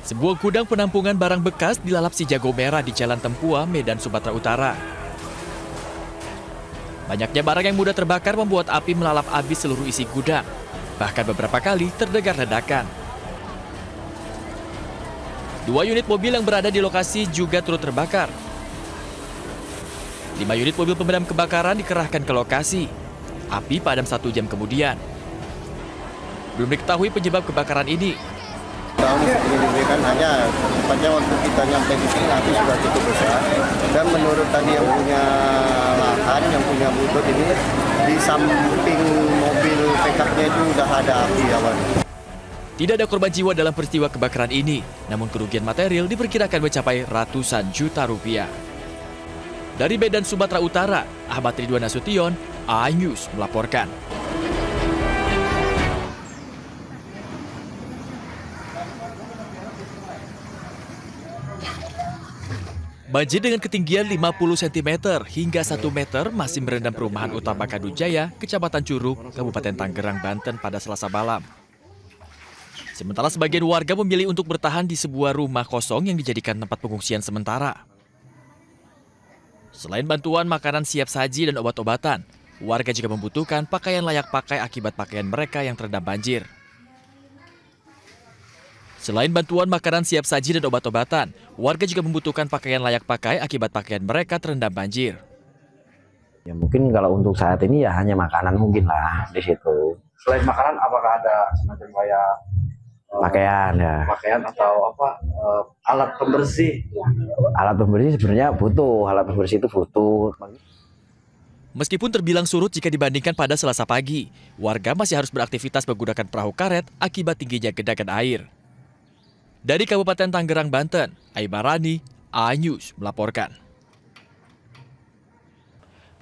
Sebuah gudang penampungan barang bekas dilalap si jago merah di Jalan Tempua, Medan, Sumatera Utara. Banyaknya barang yang mudah terbakar membuat api melalap habis seluruh isi gudang. Bahkan beberapa kali terdengar ledakan. 2 unit mobil yang berada di lokasi juga turut terbakar. 5 unit mobil pemadam kebakaran dikerahkan ke lokasi. Api padam 1 jam kemudian. Belum diketahui penyebab kebakaran ini. Penyelidikan hanya tempatnya waktu kita nyampe di sini api sudah cukup besar. Dan menurut tadi yang punya lahan, yang punya butut ini, di samping mobil pick-up-nya itu sudah ada api awalnya. Tidak ada korban jiwa dalam peristiwa kebakaran ini, namun kerugian material diperkirakan mencapai ratusan juta rupiah. Dari Medan, Sumatera Utara, Ahmad Ridwan Nasution, iNews melaporkan. Banjir dengan ketinggian 50 cm hingga 1 meter masih merendam perumahan utama Kadujaya, Kecamatan Curug, Kabupaten Tangerang, Banten pada Selasa malam. Sementara sebagian warga memilih untuk bertahan di sebuah rumah kosong yang dijadikan tempat pengungsian sementara. Selain bantuan makanan siap saji dan obat-obatan, warga juga membutuhkan pakaian layak pakai akibat pakaian mereka yang terendam banjir. Selain bantuan makanan siap saji dan obat-obatan, warga juga membutuhkan pakaian layak pakai akibat pakaian mereka terendam banjir. Ya mungkin kalau untuk saat ini ya hanya makanan mungkin lah di situ. Selain makanan, apakah ada semacam kayak Pakaian ya. pakaian atau apa alat pembersih? Alat pembersih sebenarnya butuh, alat pembersih itu butuh. Meskipun terbilang surut jika dibandingkan pada Selasa pagi, warga masih harus beraktivitas menggunakan perahu karet akibat tingginya genangan air. Dari Kabupaten Tangerang, Banten, Aibarani, iNews melaporkan.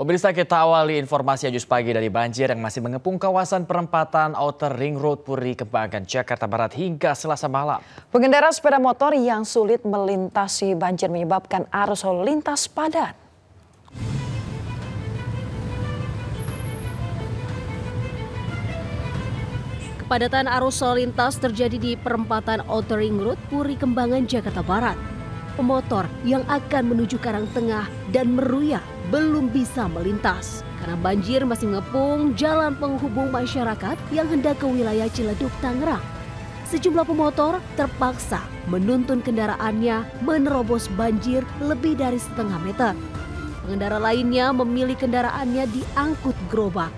Pemirsa, kita awali informasi iNews pagi dari banjir yang masih mengepung kawasan perempatan Outer Ring Road Puri Kembangan, Jakarta Barat hingga Selasa malam. Pengendara sepeda motor yang sulit melintasi banjir menyebabkan arus lalu lintas padat. Kepadatan arus lalu lintas terjadi di perempatan Outer Ring Road Puri Kembangan, Jakarta Barat. Pemotor yang akan menuju Karangtengah dan Meruya belum bisa melintas karena banjir masih mengepung jalan penghubung masyarakat yang hendak ke wilayah Ciledug, Tangerang. Sejumlah pemotor terpaksa menuntun kendaraannya menerobos banjir lebih dari setengah meter. Pengendara lainnya memilih kendaraannya diangkut gerobak.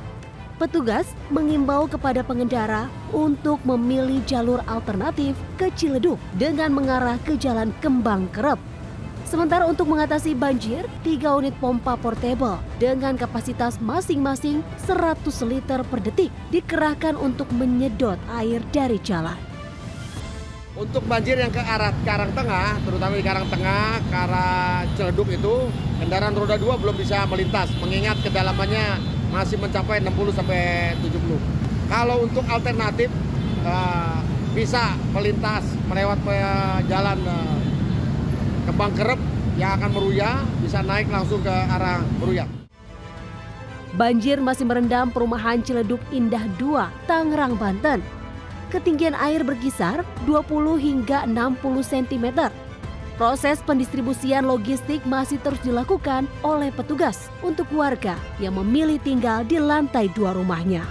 Petugas mengimbau kepada pengendara untuk memilih jalur alternatif ke Ciledug dengan mengarah ke Jalan Kembang Kerep. Sementara untuk mengatasi banjir, 3 unit pompa portable dengan kapasitas masing-masing 100 liter per detik dikerahkan untuk menyedot air dari jalan. Untuk banjir yang ke arah Karangtengah, terutama di Karangtengah, ke arah Ciledug itu, kendaraan roda 2 belum bisa melintas, mengingat kedalamannya masih mencapai 60-70. Kalau untuk alternatif, bisa melintas melewat jalan Kembang Kerep yang akan Meruya, bisa naik langsung ke arah Meruya. Banjir masih merendam perumahan Ciledug Indah 2, Tangerang, Banten. Ketinggian air berkisar 20 hingga 60 cm. Proses pendistribusian logistik masih terus dilakukan oleh petugas untuk warga yang memilih tinggal di lantai 2 rumahnya.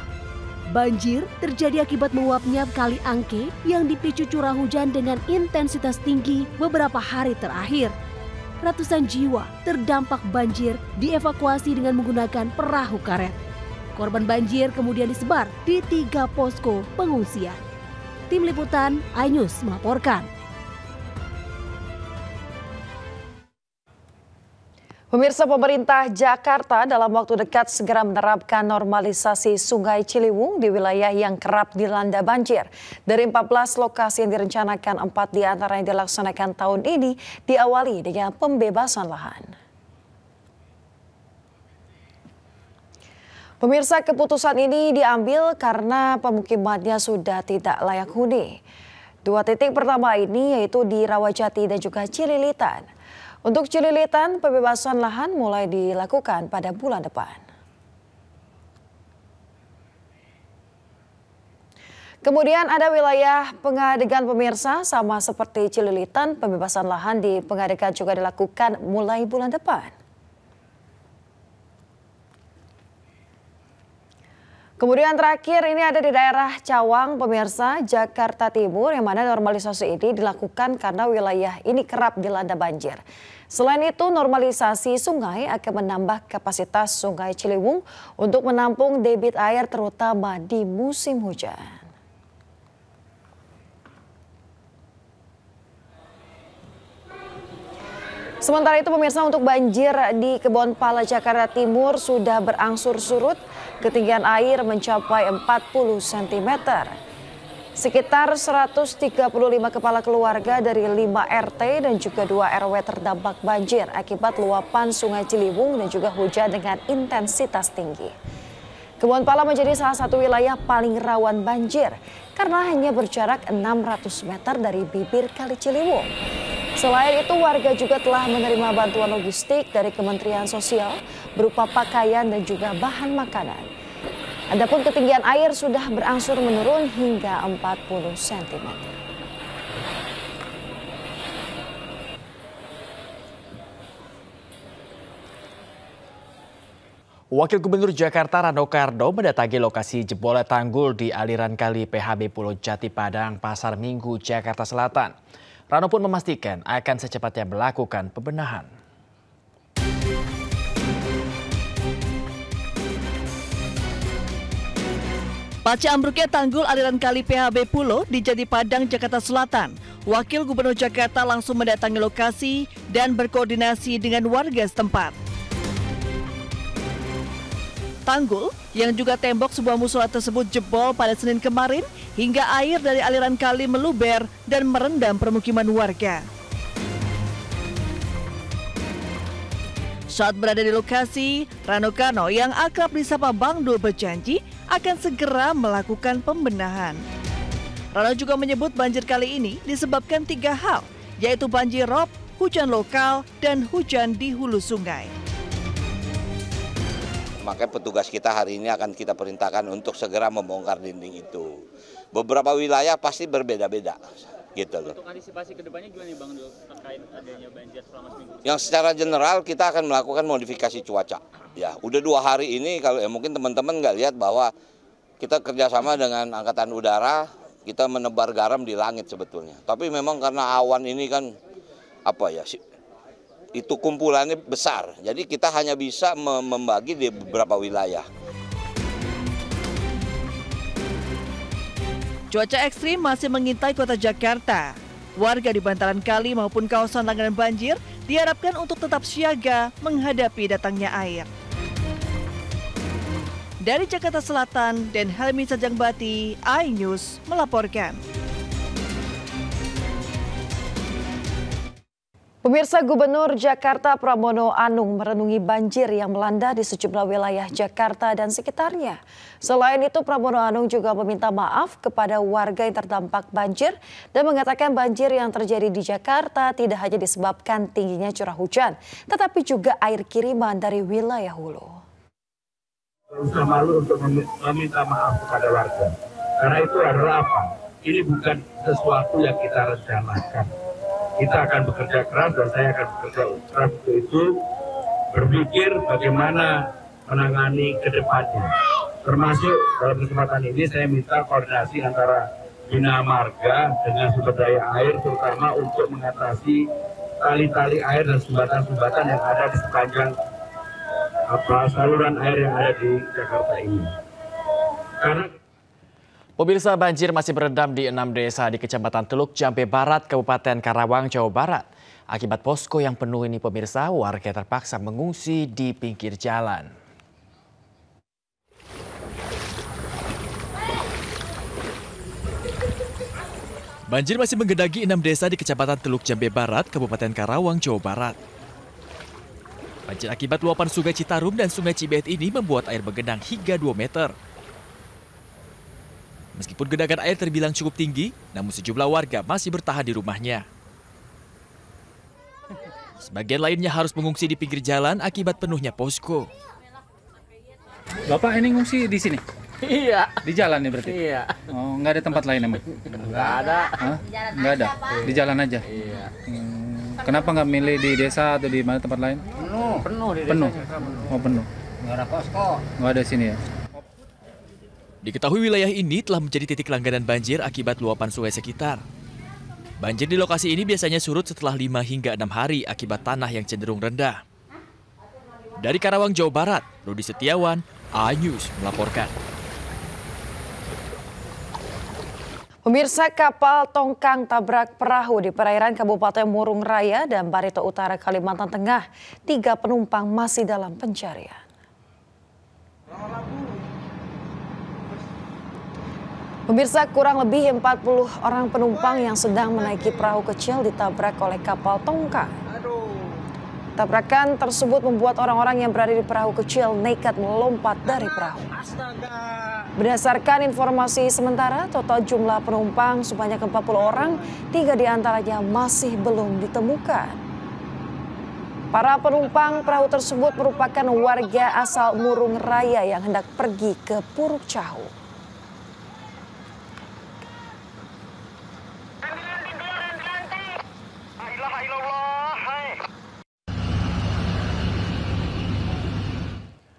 Banjir terjadi akibat meluapnya Kali Angke yang dipicu curah hujan dengan intensitas tinggi beberapa hari terakhir. Ratusan jiwa terdampak banjir dievakuasi dengan menggunakan perahu karet. Korban banjir kemudian disebar di 3 posko pengungsian. Tim Liputan iNews melaporkan. Pemirsa, pemerintah Jakarta dalam waktu dekat segera menerapkan normalisasi Sungai Ciliwung di wilayah yang kerap dilanda banjir. Dari 14 lokasi yang direncanakan, 4 diantaranya dilaksanakan tahun ini diawali dengan pembebasan lahan. Pemirsa, keputusan ini diambil karena pemukimannya sudah tidak layak huni. 2 titik pertama ini yaitu di Rawajati dan juga Cililitan. Untuk Cililitan, pembebasan lahan mulai dilakukan pada bulan depan. Kemudian ada wilayah Pengadegan pemirsa, sama seperti Cililitan, pembebasan lahan di Pengadegan juga dilakukan mulai bulan depan. Kemudian terakhir ini ada di daerah Cawang, pemirsa, Jakarta Timur, yang mana normalisasi ini dilakukan karena wilayah ini kerap dilanda banjir. Selain itu, normalisasi sungai akan menambah kapasitas Sungai Ciliwung untuk menampung debit air terutama di musim hujan. Sementara itu pemirsa, untuk banjir di Kebonpala Jakarta Timur sudah berangsur surut, ketinggian air mencapai 40 cm. Sekitar 135 kepala keluarga dari 5 RT dan juga 2 RW terdampak banjir akibat luapan Sungai Ciliwung dan juga hujan dengan intensitas tinggi. Kebonpala menjadi salah satu wilayah paling rawan banjir karena hanya berjarak 600 meter dari bibir Kali Ciliwung. Selain itu, warga juga telah menerima bantuan logistik dari Kementerian Sosial berupa pakaian dan juga bahan makanan. Adapun ketinggian air sudah berangsur menurun hingga 40 cm. Wakil Gubernur Jakarta Rano Karno mendatangi lokasi jebolnya tanggul di aliran kali PHB Pulau Jati Padang, Pasar Minggu, Jakarta Selatan. Rano pun memastikan akan secepatnya melakukan pembenahan. Pasca ambruknya tanggul aliran kali PHB Pulau di Jati Padang, Jakarta Selatan, Wakil Gubernur Jakarta langsung mendatangi lokasi dan berkoordinasi dengan warga setempat. Tanggul yang juga tembok sebuah musola tersebut jebol pada Senin kemarin hingga air dari aliran kali meluber dan merendam permukiman warga. Saat berada di lokasi, Rano Karno yang akrab disapa Bang Dul berjanji akan segera melakukan pembenahan. Rano juga menyebut banjir kali ini disebabkan 3 hal, yaitu banjir rob, hujan lokal, dan hujan di hulu sungai. Makanya petugas kita hari ini akan kita perintahkan untuk segera membongkar dinding itu. Beberapa wilayah pasti berbeda-beda, gitu loh. Untuk antisipasi kedepannya gimana Bang Dul terkait adanya banjir selama seminggu? Yang secara general kita akan melakukan modifikasi cuaca. Ya, udah 2 hari ini kalau mungkin teman-teman nggak lihat bahwa kita kerjasama dengan Angkatan Udara, kita menebar garam di langit sebetulnya. Tapi memang karena awan ini kan itu kumpulannya besar, jadi kita hanya bisa membagi di beberapa wilayah. Cuaca ekstrim masih mengintai kota Jakarta. Warga di bantaran kali maupun kawasan langganan banjir diharapkan untuk tetap siaga menghadapi datangnya air. Dari Jakarta Selatan, Den Helmi Sajangbati, iNews melaporkan. Pemirsa, Gubernur Jakarta Pramono Anung merenungi banjir yang melanda di sejumlah wilayah Jakarta dan sekitarnya. Selain itu, Pramono Anung juga meminta maaf kepada warga yang terdampak banjir dan mengatakan banjir yang terjadi di Jakarta tidak hanya disebabkan tingginya curah hujan, tetapi juga air kiriman dari wilayah hulu. Usah malu untuk meminta maaf kepada warga, karena itu adalah apa? Ini bukan sesuatu yang kita rencanakan. Kita akan bekerja keras dan saya akan bekerja keras untuk itu, berpikir bagaimana menangani ke depannya. Termasuk dalam kesempatan ini saya minta koordinasi antara Bina Marga dengan sumber daya air, terutama untuk mengatasi tali-tali air dan sumbatan-sumbatan yang ada di sepanjang saluran air yang ada di Jakarta ini. Pemirsa, banjir masih berendam di 6 desa di Kecamatan Teluk Jambe Barat, Kabupaten Karawang, Jawa Barat. Akibat posko yang penuh ini, pemirsa, warga terpaksa mengungsi di pinggir jalan. Banjir masih menggenangi 6 desa di Kecamatan Teluk Jambe Barat, Kabupaten Karawang, Jawa Barat. Banjir akibat luapan Sungai Citarum dan Sungai Cibeet ini membuat air menggenang hingga 2 meter. Meskipun genangan air terbilang cukup tinggi, namun sejumlah warga masih bertahan di rumahnya. Sebagian lainnya harus mengungsi di pinggir jalan akibat penuhnya posko. Bapak ini ngungsi di sini? Iya. Di jalan nih berarti? Iya. Oh, nggak ada tempat lain emang? Nggak ada. Hah? Nggak ada? Di jalan aja? Iya. Kenapa nggak milih di desa atau di mana tempat lain? Penuh di desa. Penuh? Oh, penuh. Nggak ada posko. Nggak ada sini ya? Diketahui wilayah ini telah menjadi titik langganan banjir akibat luapan sungai sekitar. Banjir di lokasi ini biasanya surut setelah 5 hingga 6 hari akibat tanah yang cenderung rendah. Dari Karawang, Jawa Barat, Rudi Setiawan, iNews melaporkan. Pemirsa, kapal tongkang tabrak perahu di perairan Kabupaten Murung Raya dan Barito Utara, Kalimantan Tengah. 3 penumpang masih dalam pencarian. Pemirsa, kurang lebih 40 orang penumpang yang sedang menaiki perahu kecil ditabrak oleh kapal tongkang. Tabrakan tersebut membuat orang-orang yang berada di perahu kecil nekat melompat dari perahu. Berdasarkan informasi sementara, total jumlah penumpang sebanyak 40 orang, 3 diantaranya masih belum ditemukan. Para penumpang perahu tersebut merupakan warga asal Murung Raya yang hendak pergi ke Puruk Cahu.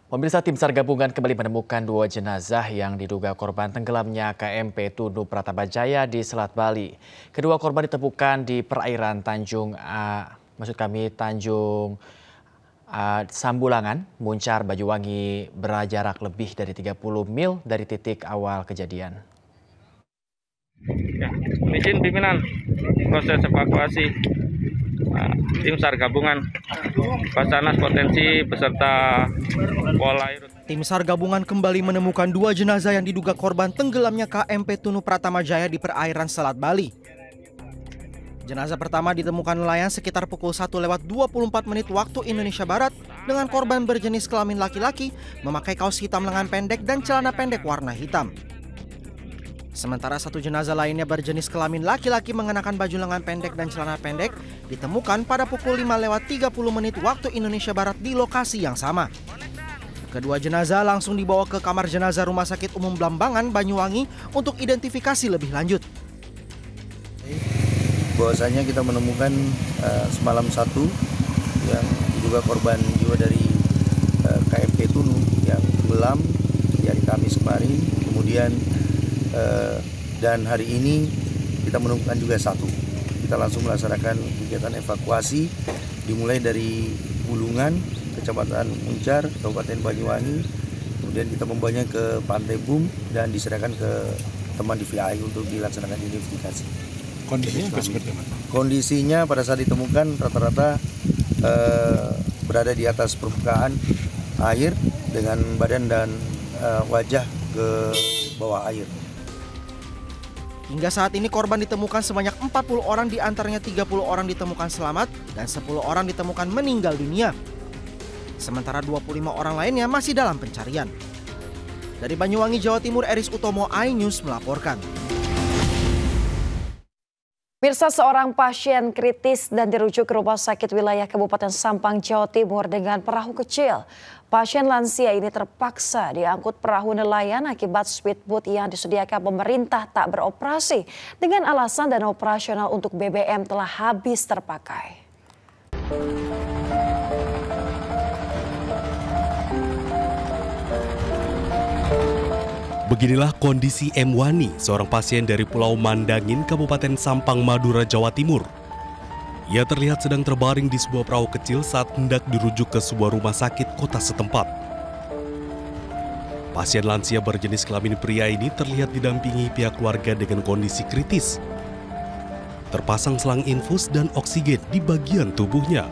Pemirsa, tim SAR gabungan kembali menemukan 2 jenazah yang diduga korban tenggelamnya KMP Tunu Pratabajaya di Selat Bali. Kedua korban ditemukan di perairan Tanjung Sambulangan, Muncar, Banyuwangi, berjarak lebih dari 30 mil dari titik awal kejadian. Ya, izin pimpinan proses evakuasi. Tim SAR gabungan Basarnas Potensi beserta Polairut. Tim SAR gabungan kembali menemukan 2 jenazah yang diduga korban tenggelamnya KMP Tunu Pratamajaya di perairan Selat Bali. Jenazah pertama ditemukan nelayan sekitar pukul 1:24 waktu Indonesia Barat dengan korban berjenis kelamin laki-laki memakai kaos hitam lengan pendek dan celana pendek warna hitam. Sementara 1 jenazah lainnya berjenis kelamin laki-laki mengenakan baju lengan pendek dan celana pendek ditemukan pada pukul 5:30 waktu Indonesia Barat di lokasi yang sama. Kedua jenazah langsung dibawa ke kamar jenazah Rumah Sakit Umum Blambangan, Banyuwangi untuk identifikasi lebih lanjut. Bahwasanya kita menemukan semalam 1 yang diduga korban jiwa dari KMP Tunu yang tenggelam di hari Kamis kemarin. Kemudian dan hari ini kita menemukan juga 1. Kita langsung melaksanakan kegiatan evakuasi dimulai dari Bulungan, Kecamatan Muncar, Kabupaten Banyuwangi. Kemudian kita membawanya ke Pantai Bum dan diserahkan ke teman DVI untuk dilaksanakan identifikasi. Kondisinya seperti apa? Kondisinya pada saat ditemukan rata-rata berada di atas permukaan air dengan badan dan wajah ke bawah air. Hingga saat ini korban ditemukan sebanyak 40 orang, diantaranya 30 orang ditemukan selamat dan 10 orang ditemukan meninggal dunia. Sementara 25 orang lainnya masih dalam pencarian. Dari Banyuwangi, Jawa Timur, Eris Utomo, iNews melaporkan. Pemirsa, seorang pasien kritis dan dirujuk ke rumah sakit wilayah Kabupaten Sampang, Jawa Timur dengan perahu kecil. Pasien lansia ini terpaksa diangkut perahu nelayan akibat speedboat yang disediakan pemerintah tak beroperasi dengan alasan dana operasional untuk BBM telah habis terpakai. Beginilah kondisi M. Wani, seorang pasien dari Pulau Mandangin, Kabupaten Sampang, Madura, Jawa Timur. Ia terlihat sedang terbaring di sebuah perahu kecil saat hendak dirujuk ke sebuah rumah sakit kota setempat. Pasien lansia berjenis kelamin pria ini terlihat didampingi pihak keluarga dengan kondisi kritis. Terpasang selang infus dan oksigen di bagian tubuhnya.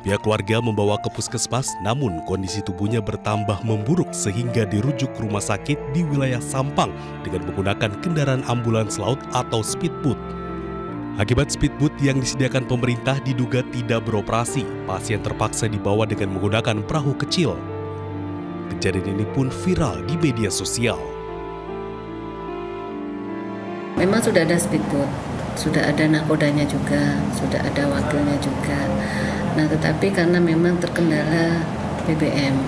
Pihak keluarga membawa ke puskesmas, namun kondisi tubuhnya bertambah memburuk sehingga dirujuk ke rumah sakit di wilayah Sampang dengan menggunakan kendaraan ambulans laut atau speedboat. Akibat speedboat yang disediakan pemerintah diduga tidak beroperasi, pasien terpaksa dibawa dengan menggunakan perahu kecil. Kejadian ini pun viral di media sosial. Memang sudah ada speedboat, sudah ada nakodanya juga, sudah ada wakilnya juga. Nah, tetapi karena memang terkendala BBM.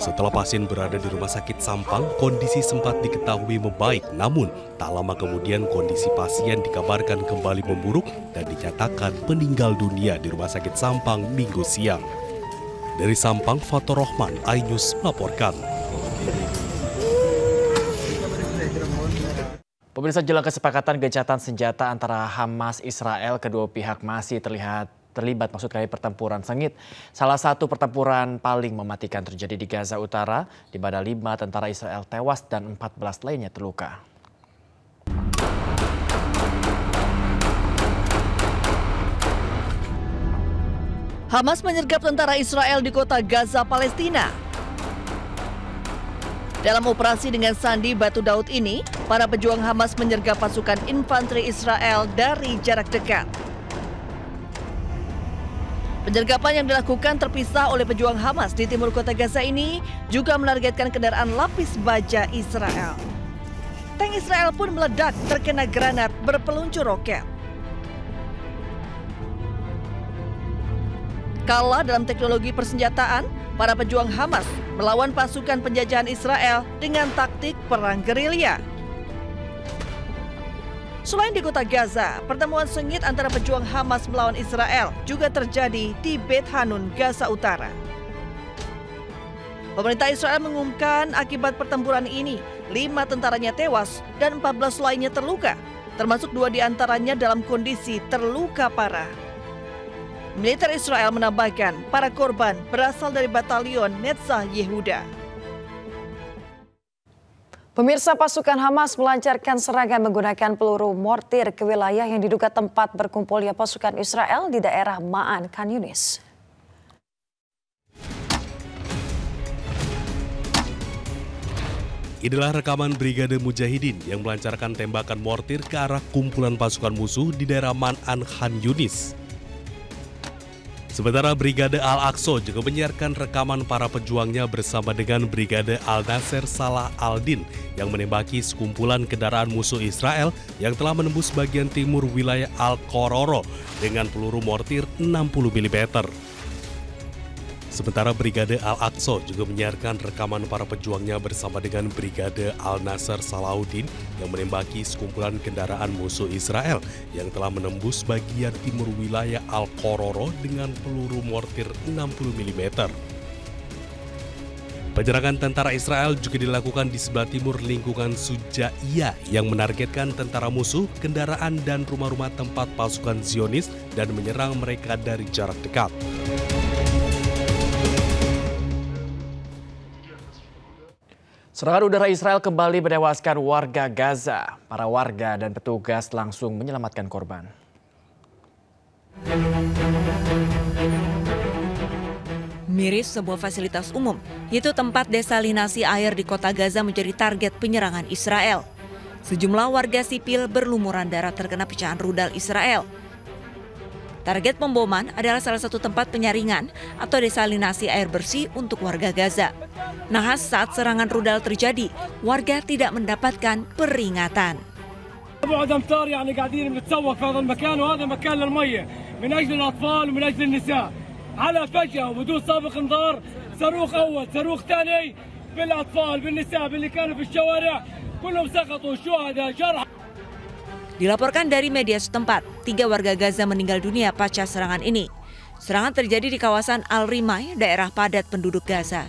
Setelah pasien berada di rumah sakit Sampang, kondisi sempat diketahui membaik. Namun, tak lama kemudian kondisi pasien dikabarkan kembali memburuk dan dinyatakan meninggal dunia di rumah sakit Sampang Minggu siang. Dari Sampang, Fatur Rahman, iNews melaporkan. Pemirsa, jelang kesepakatan gencatan senjata antara Hamas Israel, kedua pihak masih terlibat pertempuran sengit. Salah satu pertempuran paling mematikan terjadi di Gaza Utara, di mana 5 tentara Israel tewas dan 14 lainnya terluka. Hamas menyergap tentara Israel di kota Gaza, Palestina. Dalam operasi dengan sandi Batu Daud ini, para pejuang Hamas menyergap pasukan infanteri Israel dari jarak dekat. Penyergapan yang dilakukan terpisah oleh pejuang Hamas di timur kota Gaza ini juga menargetkan kendaraan lapis baja Israel. Tank Israel pun meledak terkena granat berpeluncur roket. Kalah dalam teknologi persenjataan, para pejuang Hamas melawan pasukan penjajahan Israel dengan taktik perang gerilya. Selain di kota Gaza, pertemuan sengit antara pejuang Hamas melawan Israel juga terjadi di Beit Hanun, Gaza Utara. Pemerintah Israel mengumumkan akibat pertempuran ini, 5 tentaranya tewas dan 14 lainnya terluka, termasuk 2 diantaranya dalam kondisi terluka parah. Militer Israel menambahkan para korban berasal dari batalion Netzah Yehuda. Pemirsa, pasukan Hamas melancarkan serangan menggunakan peluru mortir ke wilayah yang diduga tempat berkumpulnya pasukan Israel di daerah Ma'an, Khan Yunis. Inilah rekaman Brigade Mujahidin yang melancarkan tembakan mortir ke arah kumpulan pasukan musuh di daerah Ma'an, Khan Yunis. Sementara Brigade Al-Aqsa juga menyiarkan rekaman para pejuangnya bersama dengan Brigade Al-Nasser Salah Al-Din yang menembaki sekumpulan kendaraan musuh Israel yang telah menembus bagian timur wilayah Al-Qororo dengan peluru mortir 60 mm. Sementara Brigade Al-Aqsa juga menyiarkan rekaman para pejuangnya bersama dengan Brigade Al-Nasser Salahuddin yang menembaki sekumpulan kendaraan musuh Israel yang telah menembus bagian timur wilayah Al-Qororo dengan peluru mortir 60 mm. Penyerangan tentara Israel juga dilakukan di sebelah timur lingkungan Sujaiyah yang menargetkan tentara musuh, kendaraan, dan rumah-rumah tempat pasukan Zionis dan menyerang mereka dari jarak dekat. Serangan udara Israel kembali menewaskan warga Gaza. Para warga dan petugas langsung menyelamatkan korban. Miris sebuah fasilitas umum, yaitu tempat desalinasi air di kota Gaza menjadi target penyerangan Israel. Sejumlah warga sipil berlumuran darah terkena pecahan rudal Israel. Target pemboman adalah salah satu tempat penyaringan atau desalinasi air bersih untuk warga Gaza. Nahas saat serangan rudal terjadi, warga tidak mendapatkan peringatan. بعد امتار يعني قاعدين بنتسوق في هذا المكان وهذا مكان للميه من اجل الاطفال ومن اجل النساء على فجأة وبدون سابق انذار صاروخ اول صاروخ ثاني بالاطفال بالنساء باللي كانوا في الشوارع كلهم سقطوا شهداء جرحى. Dilaporkan dari media setempat, 3 warga Gaza meninggal dunia pasca serangan ini. Serangan terjadi di kawasan Al-Rimai, daerah padat penduduk Gaza.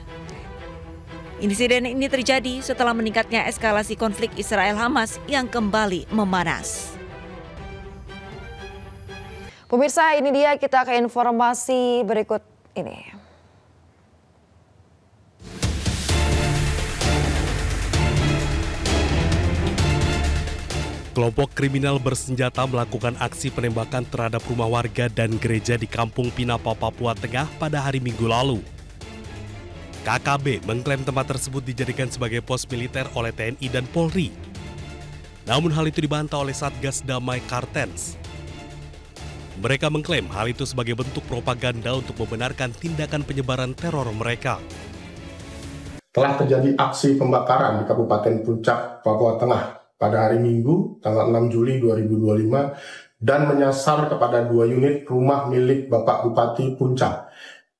Insiden ini terjadi setelah meningkatnya eskalasi konflik Israel-Hamas yang kembali memanas. Pemirsa, ini dia kita ke informasi berikut ini. Kelompok kriminal bersenjata melakukan aksi penembakan terhadap rumah warga dan gereja di Kampung Pinapa, Papua Tengah pada hari Minggu lalu. KKB mengklaim tempat tersebut dijadikan sebagai pos militer oleh TNI dan Polri. Namun hal itu dibantah oleh Satgas Damai Kartens. Mereka mengklaim hal itu sebagai bentuk propaganda untuk membenarkan tindakan penyebaran teror mereka. Telah terjadi aksi pembakaran di Kabupaten Puncak, Papua Tengah pada hari Minggu, tanggal 6 Juli 2025 dan menyasar kepada 2 unit rumah milik Bapak Bupati Puncak,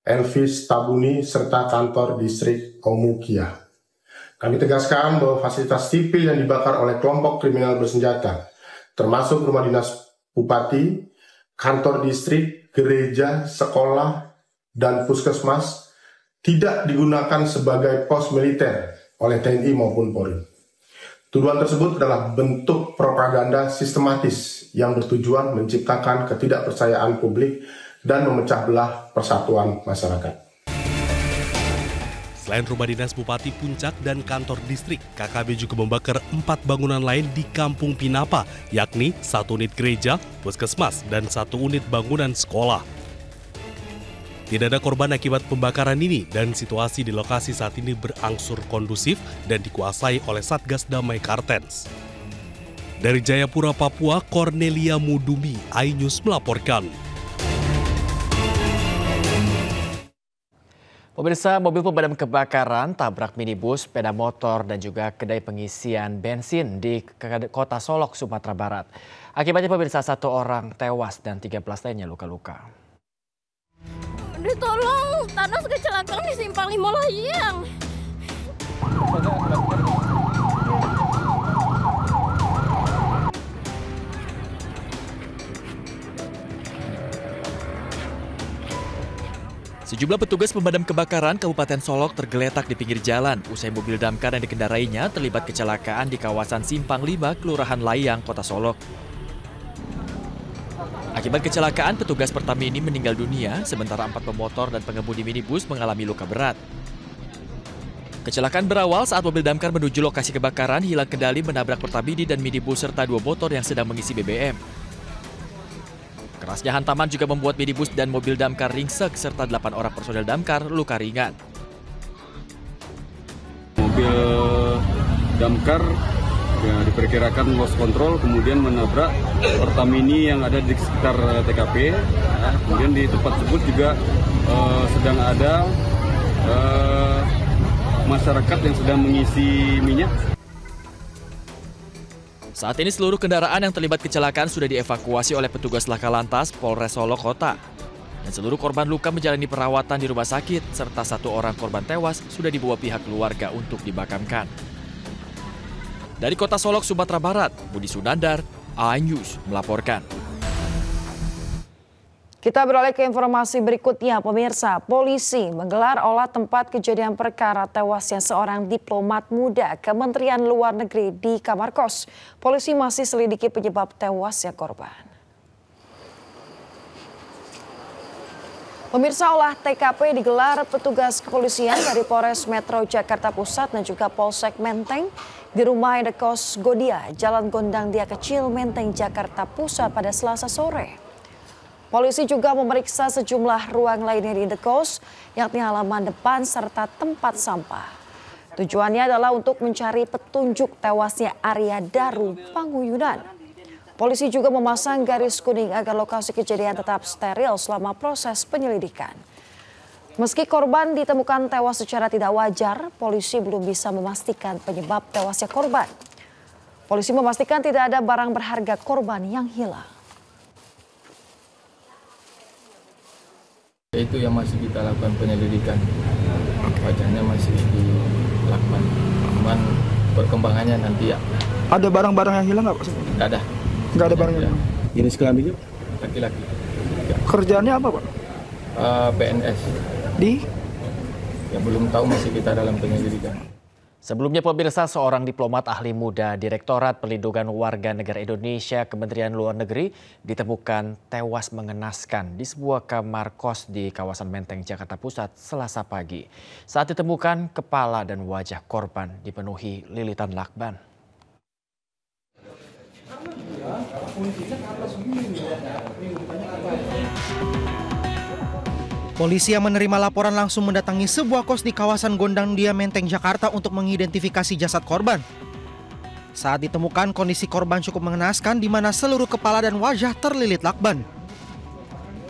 Elvis Tabuni, serta kantor distrik Omukia. Kami tegaskan bahwa fasilitas sipil yang dibakar oleh kelompok kriminal bersenjata, termasuk rumah dinas Bupati, kantor distrik, gereja, sekolah, dan puskesmas, tidak digunakan sebagai pos militer oleh TNI maupun Polri. Tuduhan tersebut adalah bentuk propaganda sistematis yang bertujuan menciptakan ketidakpercayaan publik dan memecah belah persatuan masyarakat. Selain rumah dinas Bupati Puncak dan kantor distrik, KKB juga membakar 4 bangunan lain di Kampung Pinapa, yakni 1 unit gereja, puskesmas, dan 1 unit bangunan sekolah. Tidak ada korban akibat pembakaran ini dan situasi di lokasi saat ini berangsur kondusif dan dikuasai oleh Satgas Damai Kartens. Dari Jayapura, Papua, Cornelia Mudumi, iNews melaporkan. Pemirsa, mobil pemadam kebakaran tabrak minibus, sepeda motor, dan juga kedai pengisian bensin di Kota Solok, Sumatera Barat. Akibatnya pemirsa 1 orang tewas dan 13 lainnya luka-luka. Ditolong, Thanos kecelakaan di Simpang 5 Layang. Sejumlah petugas pemadam kebakaran Kabupaten Solok tergeletak di pinggir jalan usai mobil damkar yang dikendarainya terlibat kecelakaan di kawasan Simpang 5, Kelurahan Layang, Kota Solok. Akibat kecelakaan, petugas Pertamini meninggal dunia, sementara 4 pemotor dan pengemudi minibus mengalami luka berat. Kecelakaan berawal saat mobil damkar menuju lokasi kebakaran hilang kendali menabrak Pertamini dan minibus serta 2 motor yang sedang mengisi BBM. Kerasnya hantaman juga membuat minibus dan mobil damkar ringsek serta 8 orang personel damkar luka ringan. Mobil damkar ya, diperkirakan lost control, kemudian menabrak Pertamini yang ada di sekitar TKP. Kemudian di tempat tersebut juga sedang ada masyarakat yang sedang mengisi minyak. Saat ini seluruh kendaraan yang terlibat kecelakaan sudah dievakuasi oleh petugas laka lantas Polres Solok Kota. Dan seluruh korban luka menjalani perawatan di rumah sakit, serta 1 orang korban tewas sudah dibawa pihak keluarga untuk dimakamkan. Dari Kota Solok, Sumatera Barat, Budi Sunandar, iNews melaporkan. Kita beralih ke informasi berikutnya, pemirsa. Polisi menggelar olah tempat kejadian perkara tewasnya seorang diplomat muda Kementerian Luar Negeri di kamar kos. Polisi masih selidiki penyebab tewasnya korban. Pemirsa, olah TKP digelar petugas kepolisian dari Polres Metro Jakarta Pusat dan juga Polsek Menteng di rumah indekos Godia, Jalan Gondang Dia Kecil, Menteng, Jakarta Pusat pada Selasa sore. Polisi juga memeriksa sejumlah ruang lainnya di indekos, yakni halaman depan serta tempat sampah. Tujuannya adalah untuk mencari petunjuk tewasnya Arya Daru Panguyunan. Polisi juga memasang garis kuning agar lokasi kejadian tetap steril selama proses penyelidikan. Meski korban ditemukan tewas secara tidak wajar, polisi belum bisa memastikan penyebab tewasnya korban. Polisi memastikan tidak ada barang berharga korban yang hilang. Itu yang masih kita lakukan penyelidikan, wajahnya masih dilakukan, cuman perkembangannya nanti ya. Ada barang-barang yang hilang nggak Pak? Nggak ada. Nggak ada barang yang hilang. Jenis kelaminnya? Laki-laki. Kerjaannya apa Pak? PNS. Di? Ya belum tahu, masih kita dalam penyelidikan. Sebelumnya pemirsa, seorang diplomat ahli muda Direktorat Perlindungan Warga Negara Indonesia Kementerian Luar Negeri ditemukan tewas mengenaskan di sebuah kamar kos di kawasan Menteng, Jakarta Pusat Selasa pagi. Saat ditemukan, kepala dan wajah korban dipenuhi lilitan lakban. Polisi yang menerima laporan langsung mendatangi sebuah kos di kawasan Gondang Dia, Menteng, Jakarta untuk mengidentifikasi jasad korban. Saat ditemukan, kondisi korban cukup mengenaskan di mana seluruh kepala dan wajah terlilit lakban.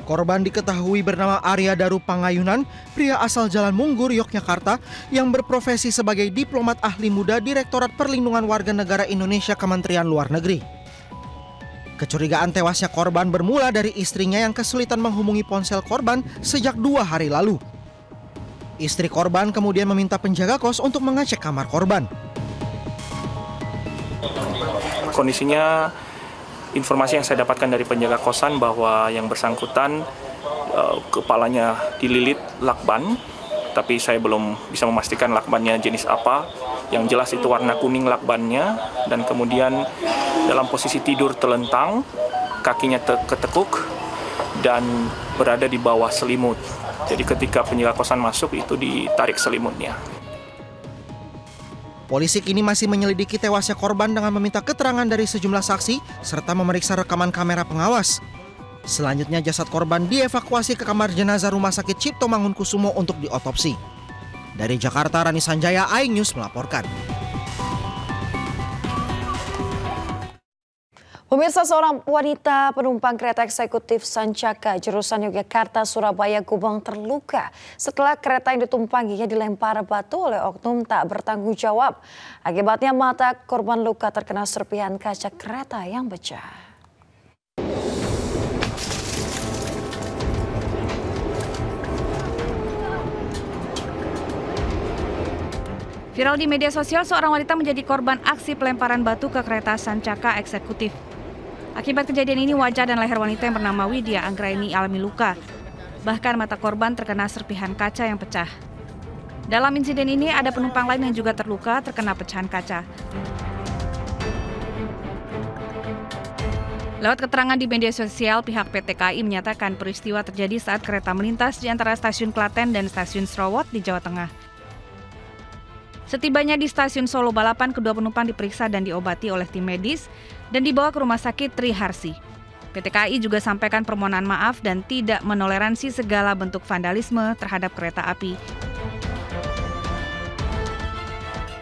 Korban diketahui bernama Arya Daru Panguyunan, pria asal Jalan Munggur, Yogyakarta, yang berprofesi sebagai diplomat ahli muda Direktorat Perlindungan Warga Negara Indonesia Kementerian Luar Negeri. Kecurigaan tewasnya korban bermula dari istrinya yang kesulitan menghubungi ponsel korban sejak 2 hari lalu. Istri korban kemudian meminta penjaga kos untuk mengecek kamar korban. Kondisinya, informasi yang saya dapatkan dari penjaga kosan bahwa yang bersangkutan kepalanya dililit lakban, tapi saya belum bisa memastikan lakbannya jenis apa. Yang jelas itu warna kuning lakbannya, dan kemudian dalam posisi tidur telentang, kakinya ketekuk, dan berada di bawah selimut. Jadi ketika penjaga kosan masuk, itu ditarik selimutnya. Polisi kini masih menyelidiki tewasnya korban dengan meminta keterangan dari sejumlah saksi serta memeriksa rekaman kamera pengawas. Selanjutnya jasad korban dievakuasi ke kamar jenazah Rumah Sakit Cipto Mangunkusumo untuk diotopsi. Dari Jakarta, Rani Sanjaya, iNews melaporkan. Pemirsa, seorang wanita penumpang kereta eksekutif Sancaka jurusan Yogyakarta Surabaya Gubeng terluka setelah kereta yang ditumpanginya dilempar batu oleh oknum tak bertanggung jawab. Akibatnya mata korban luka terkena serpihan kaca kereta yang pecah. Viral di media sosial, seorang wanita menjadi korban aksi pelemparan batu ke kereta Sancaka eksekutif. Akibat kejadian ini, wajah dan leher wanita yang bernama Widya Anggraini alami luka. Bahkan mata korban terkena serpihan kaca yang pecah. Dalam insiden ini, ada penumpang lain yang juga terluka terkena pecahan kaca. Lewat keterangan di media sosial, pihak PT KAI menyatakan peristiwa terjadi saat kereta melintas di antara stasiun Klaten dan stasiun Srowot di Jawa Tengah. Setibanya di stasiun Solo Balapan, kedua penumpang diperiksa dan diobati oleh tim medis dan dibawa ke Rumah Sakit Triharsi. PT KAI juga sampaikan permohonan maaf dan tidak menoleransi segala bentuk vandalisme terhadap kereta api.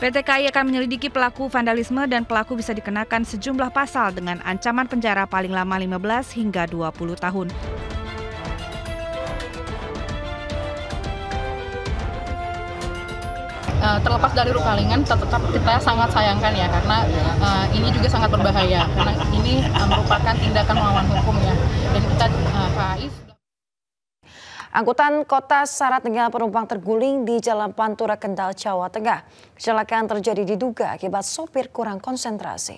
PT KAI akan menyelidiki pelaku vandalisme dan pelaku bisa dikenakan sejumlah pasal dengan ancaman penjara paling lama 15 hingga 20 tahun. Terlepas dari luka ringan, tetap kita sangat sayangkan ya, karena ini juga sangat berbahaya, karena ini merupakan tindakan melawan hukum ya, dan kita KAI. Angkutan kota syarat dengan penumpang terguling di Jalan Pantura Kendal, Jawa Tengah. Kecelakaan terjadi diduga akibat sopir kurang konsentrasi.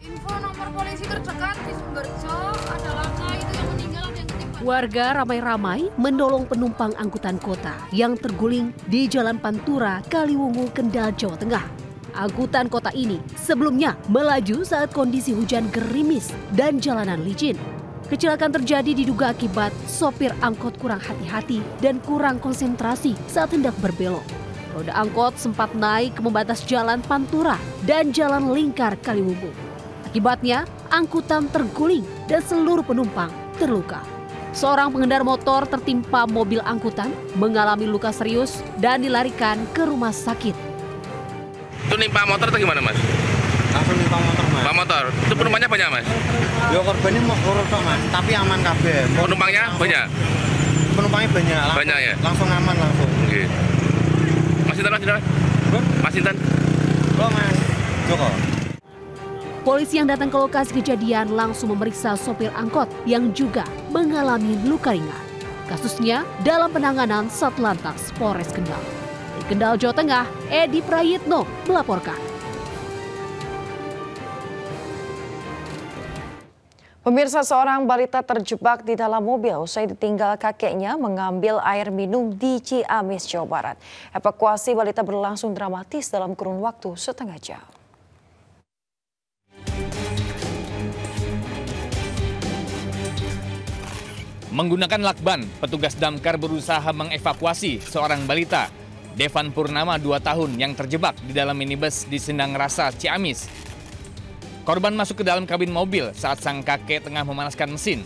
Info nomor polisi terdekat di Sumberjo adalah itu yang meninggal dan Warga ramai-ramai menolong penumpang angkutan kota yang terguling di Jalan Pantura, Kaliwungu, Kendal, Jawa Tengah. Angkutan kota ini sebelumnya melaju saat kondisi hujan gerimis dan jalanan licin. Kecelakaan terjadi diduga akibat sopir angkot kurang hati-hati dan kurang konsentrasi saat hendak berbelok. Roda angkot sempat naik ke pembatas Jalan Pantura dan Jalan Lingkar Kaliwungu. Akibatnya, angkutan terguling dan seluruh penumpang terluka. Seorang pengendara motor tertimpa mobil angkutan, mengalami luka serius dan dilarikan ke rumah sakit. Itu nimpa motor atau gimana, Mas? Langsung nimpa motor, Mas. Nimpa motor. Itu penumpangnya banyak, Mas? Ya korbannya mau loro tok, Mas, tapi aman kabeh. Penumpangnya banyak? Penumpangnya banyak. Banyak ya? Langsung aman langsung. Oke. Mas Intan, Mas Intan. Oh, Mas Joko. Polisi yang datang ke lokasi kejadian langsung memeriksa sopir angkot yang juga mengalami luka ringan. Kasusnya dalam penanganan Satlantas Polres Kendal. Di Kendal, Jawa Tengah, Edi Prayitno melaporkan. Pemirsa, seorang balita terjebak di dalam mobil usai ditinggal kakeknya mengambil air minum di Ciamis, Jawa Barat. Evakuasi balita berlangsung dramatis dalam kurun waktu setengah jam. Menggunakan lakban, petugas damkar berusaha mengevakuasi seorang balita, Devan Purnama 2 tahun yang terjebak di dalam minibus di Sendang Rasa, Ciamis. Korban masuk ke dalam kabin mobil saat sang kakek tengah memanaskan mesin.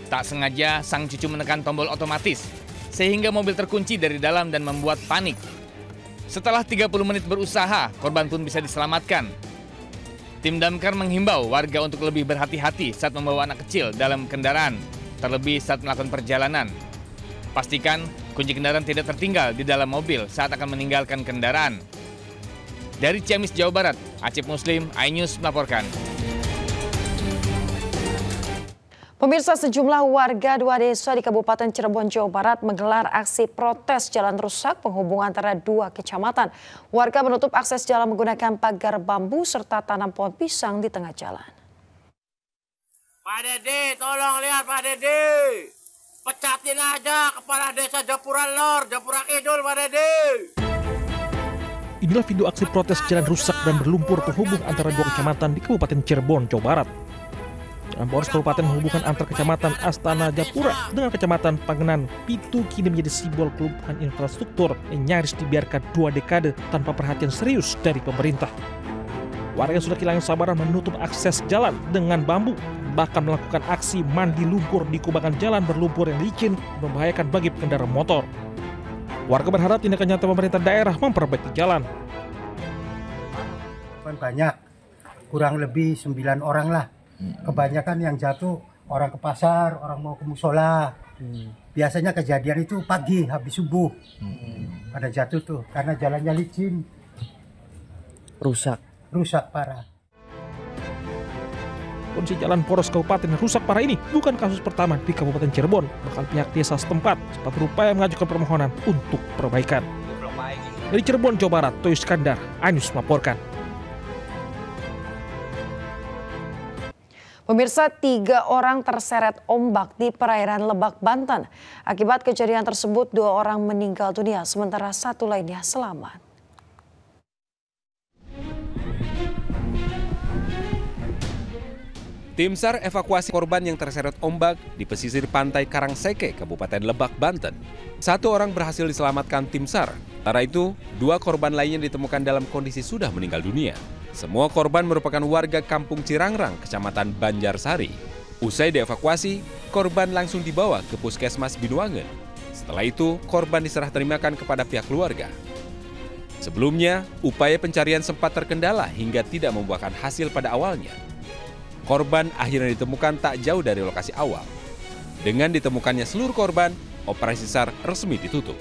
Tak sengaja sang cucu menekan tombol otomatis, sehingga mobil terkunci dari dalam dan membuat panik. Setelah 30 menit berusaha, korban pun bisa diselamatkan. Tim damkar menghimbau warga untuk lebih berhati-hati saat membawa anak kecil dalam kendaraan, terlebih saat melakukan perjalanan. Pastikan kunci kendaraan tidak tertinggal di dalam mobil saat akan meninggalkan kendaraan. Dari Ciamis, Jawa Barat, Acep Muslim, iNews melaporkan. Pemirsa, sejumlah warga dua desa di Kabupaten Cirebon, Jawa Barat menggelar aksi protes jalan rusak penghubung antara dua kecamatan. Warga menutup akses jalan menggunakan pagar bambu serta tanam pohon pisang di tengah jalan. Pak Dede, tolong lihat Pak Dede. Pecatin aja kepala desa Japura Lor, Japura Kidul, Pak Dede. Inilah video aksi protes jalan rusak dan berlumpur penghubung antara dua kecamatan di Kabupaten Cirebon, Jawa Barat. Jalan poros kabupaten menghubungkan antar kecamatan Astana Japura dengan kecamatan Pangenan Pitu kini menjadi simbol kelumpuhan infrastruktur yang nyaris dibiarkan 2 dekade tanpa perhatian serius dari pemerintah. Warga sudah kehilangan sabaran menutup akses jalan dengan bambu, bahkan melakukan aksi mandi lumpur di kubangan jalan berlumpur yang licin membahayakan bagi pengendara motor. Warga berharap tindakan nyata pemerintah daerah memperbaiki jalan. Banyak, kurang lebih 9 orang lah. Kebanyakan yang jatuh orang ke pasar, orang mau ke musola. Biasanya kejadian itu pagi habis subuh. Pada jatuh tuh karena jalannya licin. Rusak parah. Kondisi jalan poros kabupaten yang rusak parah ini bukan kasus pertama di Kabupaten Cirebon. Bahkan pihak desa setempat sempat berupaya mengajukan permohonan untuk perbaikan. Dari Cirebon, Jawa Barat, Toyo Iskandar, iNews melaporkan. Pemirsa, 3 orang terseret ombak di perairan Lebak, Banten. Akibat kejadian tersebut 2 orang meninggal dunia, sementara 1 lainnya selamat. Tim SAR evakuasi korban yang terseret ombak di pesisir pantai Karangseke, Kabupaten Lebak, Banten. 1 orang berhasil diselamatkan tim SAR. Sementara itu, 2 korban lainnya ditemukan dalam kondisi sudah meninggal dunia. Semua korban merupakan warga Kampung Cirangrang, Kecamatan Banjarsari. Usai dievakuasi, korban langsung dibawa ke Puskesmas Binuangen. Setelah itu, korban diserah terimakan kepada pihak keluarga. Sebelumnya, upaya pencarian sempat terkendala hingga tidak membuahkan hasil pada awalnya. Korban akhirnya ditemukan tak jauh dari lokasi awal. Dengan ditemukannya seluruh korban, operasi SAR resmi ditutup.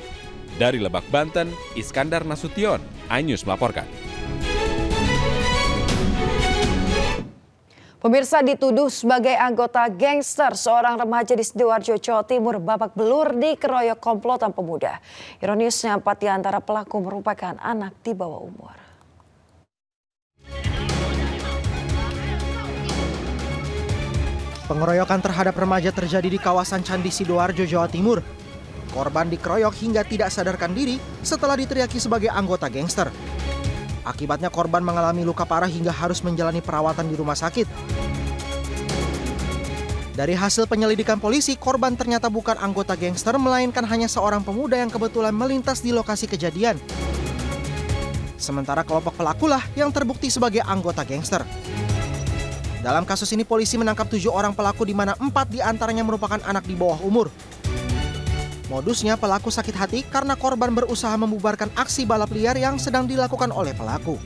Dari Lebak, Banten, Iskandar Nasution, iNews melaporkan. Pemirsa, dituduh sebagai anggota gangster, seorang remaja di Sidoarjo, Jawa Timur babak belur dikeroyok komplotan pemuda. Ironisnya 4 di antara pelaku merupakan anak di bawah umur. Pengeroyokan terhadap remaja terjadi di kawasan Candi Sidoarjo, Jawa Timur. Korban dikeroyok hingga tidak sadarkan diri setelah diteriaki sebagai anggota gangster. Akibatnya korban mengalami luka parah hingga harus menjalani perawatan di rumah sakit. Dari hasil penyelidikan polisi, korban ternyata bukan anggota gangster, melainkan hanya seorang pemuda yang kebetulan melintas di lokasi kejadian. Sementara kelompok pelakulah yang terbukti sebagai anggota gangster. Dalam kasus ini polisi menangkap 7 orang pelaku di mana 4 diantaranya merupakan anak di bawah umur. Modusnya pelaku sakit hati karena korban berusaha membubarkan aksi balap liar yang sedang dilakukan oleh pelaku.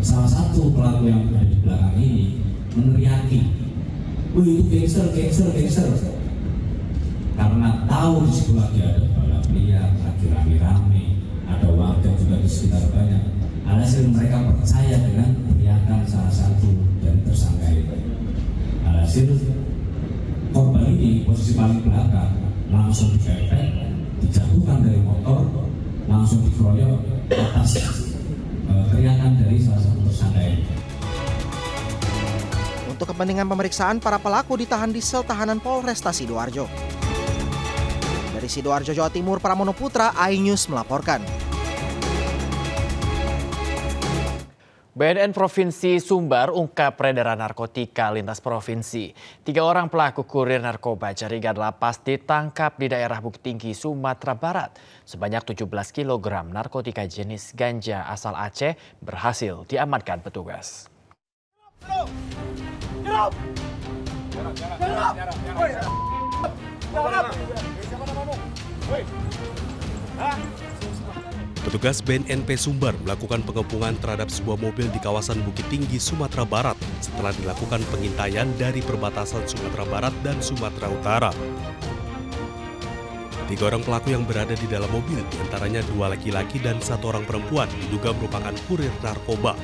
Salah satu pelaku yang ada di belakang ini meneriaki, "Wih, itu gangster. Karena tahu di situ lagi ada balap liar, lagi rame-rame, ada warga juga di sekitar banyak. Alhasil mereka percaya dengan teriakan salah satu dari tersangka itu. Alhasil korban ini posisi paling belakang langsung dipepet, dijatuhkan dari motor, langsung dikeroyok atas teriakan dari salah satu tersangka ini. Untuk kepentingan pemeriksaan, para pelaku ditahan di sel tahanan Polresta Sidoarjo. Dari Sidoarjo, Jawa Timur, Pramono Putra, iNews melaporkan. BNN Provinsi Sumbar ungkap peredaran narkotika lintas provinsi. 3 orang pelaku kurir narkoba jaringan lapas ditangkap di daerah Bukit Tinggi, Sumatera Barat. Sebanyak 17 kg narkotika jenis ganja asal Aceh berhasil diamankan petugas. Petugas BNNP Sumbar melakukan pengepungan terhadap sebuah mobil di kawasan Bukit Tinggi, Sumatera Barat setelah dilakukan pengintaian dari perbatasan Sumatera Barat dan Sumatera Utara. 3 orang pelaku yang berada di dalam mobil, diantaranya 2 laki-laki dan 1 orang perempuan, diduga merupakan kurir narkoba.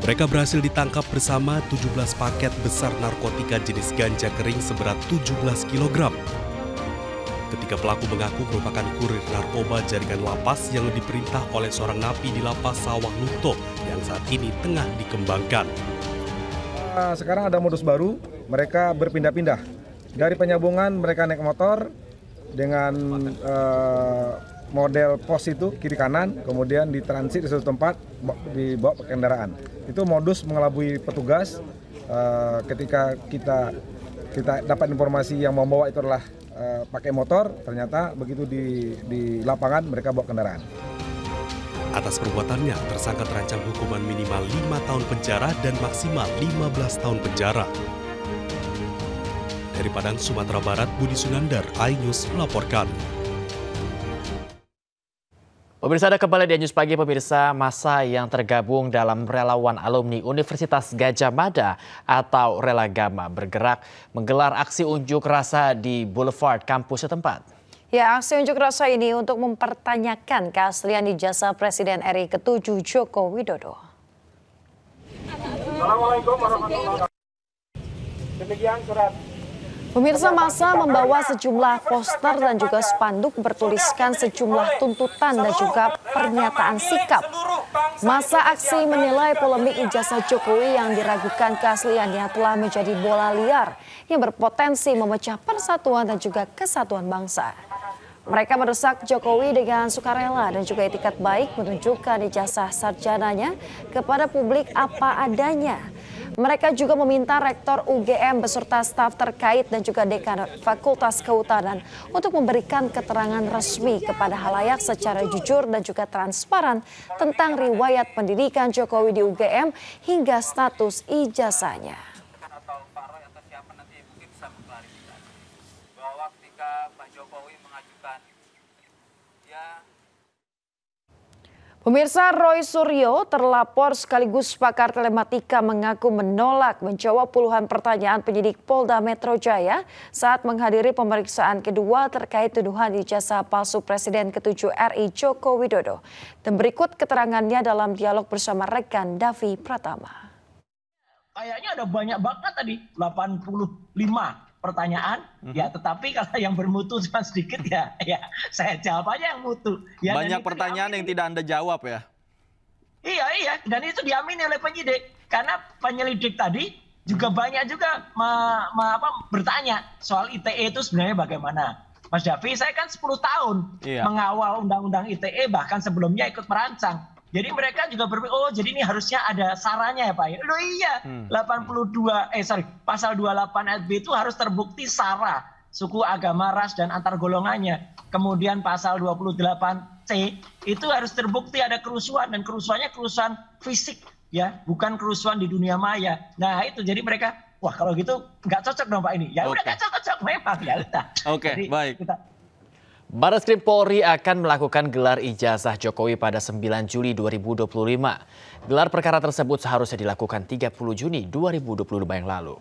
Mereka berhasil ditangkap bersama 17 paket besar narkotika jenis ganja kering seberat 17 kg. Ketiga pelaku mengaku merupakan kurir narkoba jaringan lapas yang diperintah oleh seorang napi di lapas Sawah Lunto yang saat ini tengah dikembangkan. Sekarang ada modus baru, mereka berpindah-pindah. Dari penyambungan mereka naik motor dengan model pos itu kiri kanan, kemudian ditransit di suatu tempat, dibawa ke kendaraan. Itu modus mengelabui petugas. Ketika kita dapat informasi yang membawa itu adalah pakai motor, ternyata begitu di lapangan mereka bawa kendaraan. Atas perbuatannya, tersangka terancam hukuman minimal 5 tahun penjara dan maksimal 15 tahun penjara. Dari Padang, Sumatera Barat, Budi Sunandar, iNews melaporkan. Pemirsa, ada kembali di News Pagi. Pemirsa, massa yang tergabung dalam relawan alumni Universitas Gadjah Mada atau Relagama bergerak menggelar aksi unjuk rasa di Boulevard kampus setempat. Ya, aksi unjuk rasa ini untuk mempertanyakan keaslian ijazah Presiden RI ke-7 Joko Widodo. Assalamualaikum warahmatullahi wabarakatuh. Demikian surat. Pemirsa, massa membawa sejumlah poster dan juga spanduk bertuliskan sejumlah tuntutan dan juga pernyataan sikap. Massa aksi menilai polemik ijazah Jokowi yang diragukan keasliannya telah menjadi bola liar yang berpotensi memecah persatuan dan juga kesatuan bangsa. Mereka mendesak Jokowi dengan sukarela dan juga etikat baik menunjukkan ijazah sarjananya kepada publik apa adanya. Mereka juga meminta Rektor UGM beserta staf terkait dan juga Dekan Fakultas Kehutanan untuk memberikan keterangan resmi kepada halayak secara jujur dan juga transparan tentang riwayat pendidikan Jokowi di UGM hingga status ijazahnya. Pemirsa, Roy Suryo, terlapor sekaligus pakar telematika, mengaku menolak menjawab puluhan pertanyaan penyidik Polda Metro Jaya saat menghadiri pemeriksaan kedua terkait tuduhan ijazah palsu Presiden ke-7 RI Joko Widodo. Dan berikut keterangannya dalam dialog bersama rekan Davi Pratama. Kayaknya ada banyak banget tadi, 85 pertanyaan, ya, tetapi kalau yang bermutu cuma sedikit ya saya jawab aja yang mutu. Ya, banyak pertanyaan yang tidak Anda jawab ya? Iya, dan itu diamini oleh penyidik. Karena penyelidik tadi juga banyak juga bertanya soal ITE itu sebenarnya bagaimana. Mas Davi, saya kan 10 tahun mengawal undang-undang ITE, bahkan sebelumnya ikut merancang. Jadi mereka juga berpikir, oh jadi ini harusnya ada sarannya ya Pak. Loh iya, pasal 28 ayat B itu harus terbukti sara, suku, agama, ras, dan antar golongannya. Kemudian pasal 28C itu harus terbukti ada kerusuhan, dan kerusuhannya kerusuhan fisik, ya, bukan kerusuhan di dunia maya. Nah itu, jadi mereka, wah kalau gitu nggak cocok dong Pak ini. Ya udah nggak cocok memang, ya udah. Oke, baik. Barreskrim Polri akan melakukan gelar ijazah Jokowi pada 9 Juli 2025. Gelar perkara tersebut seharusnya dilakukan 30 Juni 2025 yang lalu.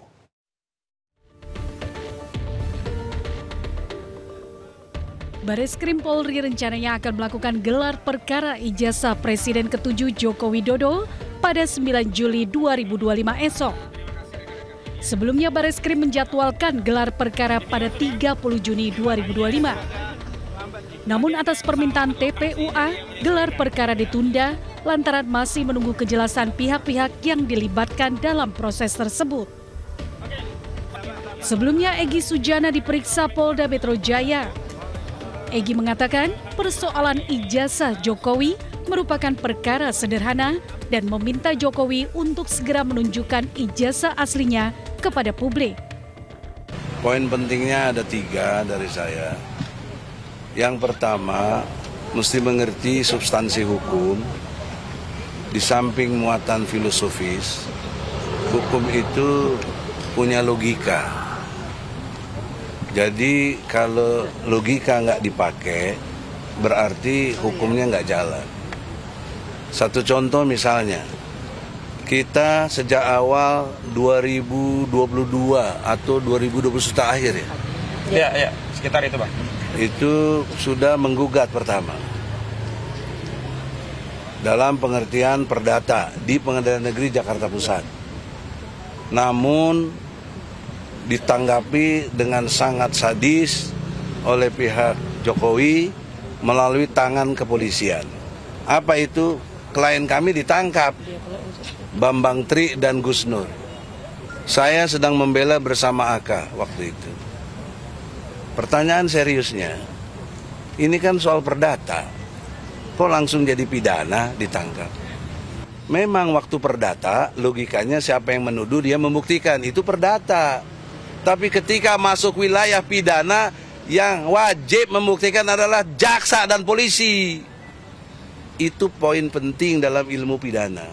Barreskrim Polri rencananya akan melakukan gelar perkara ijazah Presiden ke-7 Joko Widodo pada 9 Juli 2025 esok. Sebelumnya Barreskrim menjadwalkan gelar perkara pada 30 Juni 2025. Namun atas permintaan TPUA, gelar perkara ditunda lantaran masih menunggu kejelasan pihak-pihak yang dilibatkan dalam proses tersebut. Sebelumnya Egy Sujana diperiksa Polda Metro Jaya. Egy mengatakan persoalan ijazah Jokowi merupakan perkara sederhana dan meminta Jokowi untuk segera menunjukkan ijazah aslinya kepada publik. Poin pentingnya ada 3 dari saya. Yang pertama, mesti mengerti substansi hukum, di samping muatan filosofis, hukum itu punya logika. Jadi kalau logika nggak dipakai, berarti hukumnya nggak jalan. Satu contoh misalnya, kita sejak awal 2022 atau 2021 akhir ya? Iya, sekitar itu Pak. Itu sudah menggugat pertama. dalam pengertian perdata di Pengadilan Negeri Jakarta Pusat. Namun ditanggapi dengan sangat sadis oleh pihak Jokowi melalui tangan kepolisian. Apa itu? Klien kami ditangkap, Bambang Tri dan Gus Nur. Saya sedang membela bersama AK waktu itu. Pertanyaan seriusnya, ini kan soal perdata, kok langsung jadi pidana ditangkap? Memang waktu perdata, logikanya siapa yang menuduh dia membuktikan, itu perdata. Tapi ketika masuk wilayah pidana, yang wajib membuktikan adalah jaksa dan polisi. Itu poin penting dalam ilmu pidana.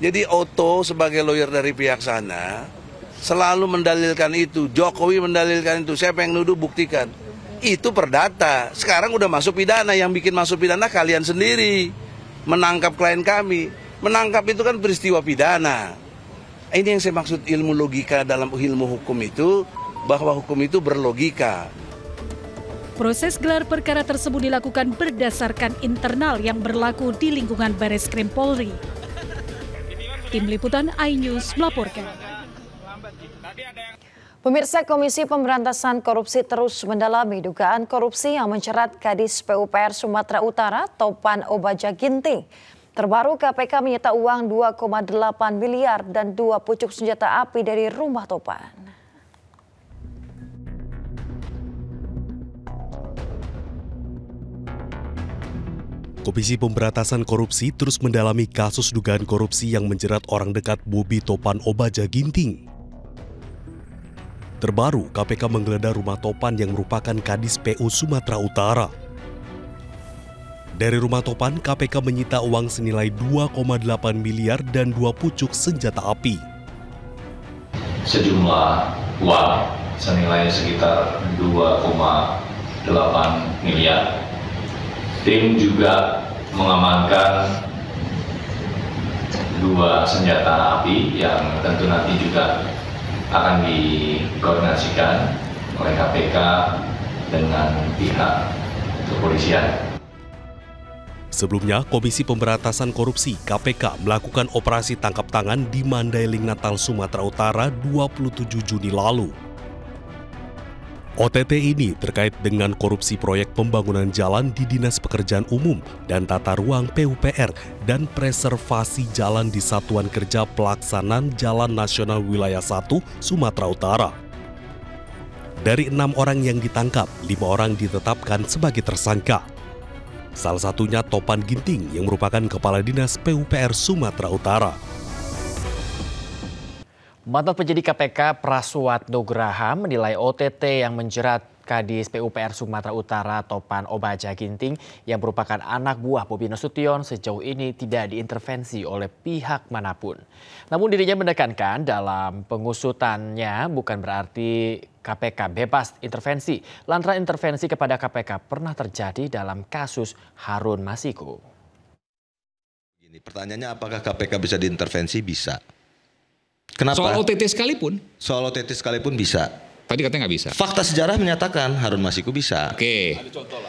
Jadi Otto sebagai lawyer dari pihak sana selalu mendalilkan itu, Jokowi mendalilkan itu, siapa yang nuduh buktikan. Itu perdata, sekarang udah masuk pidana, yang bikin masuk pidana kalian sendiri. Menangkap klien kami, menangkap itu kan peristiwa pidana. Ini yang saya maksud ilmu logika dalam ilmu hukum itu, bahwa hukum itu berlogika. Proses gelar perkara tersebut dilakukan berdasarkan internal yang berlaku di lingkungan Bareskrim Polri. Tim Liputan iNews melaporkan. Pemirsa, Komisi Pemberantasan Korupsi terus mendalami dugaan korupsi yang menjerat Kadis PUPR Sumatera Utara, Topan Obaja Ginting. Terbaru, KPK menyita uang 2,8 miliar dan 2 pucuk senjata api dari rumah Topan. Komisi Pemberantasan Korupsi terus mendalami kasus dugaan korupsi yang menjerat orang dekat Bobi Topan Obaja Ginting. Terbaru, KPK menggeledah rumah Topan yang merupakan Kadis PU Sumatera Utara. Dari rumah Topan, KPK menyita uang senilai 2,8 miliar dan 2 pucuk senjata api. Sejumlah uang senilai sekitar 2,8 miliar. Tim juga mengamankan 2 senjata api yang tentu nanti juga akan dikoordinasikan oleh KPK dengan pihak kepolisian. Sebelumnya, Komisi Pemberantasan Korupsi (KPK) melakukan operasi tangkap tangan di Mandailing, Natal, Sumatera Utara 27 Juni lalu. OTT ini terkait dengan korupsi proyek pembangunan jalan di Dinas Pekerjaan Umum dan Tata Ruang PUPR dan preservasi jalan di Satuan Kerja Pelaksanaan Jalan Nasional Wilayah 1 Sumatera Utara. Dari 6 orang yang ditangkap, 5 orang ditetapkan sebagai tersangka. Salah satunya Topan Ginting yang merupakan Kepala Dinas PUPR Sumatera Utara. Mantan penyidik KPK Praswat Nugraha menilai OTT yang menjerat Kadis PUPR Sumatera Utara Topan Obaja Ginting yang merupakan anak buah Bobi Nasution sejauh ini tidak diintervensi oleh pihak manapun. Namun dirinya menekankan dalam pengusutannya bukan berarti KPK bebas intervensi. Lantaran intervensi kepada KPK pernah terjadi dalam kasus Harun Masiku. Pertanyaannya apakah KPK bisa diintervensi? Bisa. Kenapa? Soal OTT sekalipun? Soal OTT sekalipun bisa. Tadi katanya nggak bisa. Fakta sejarah menyatakan Harun Masiku bisa. Oke.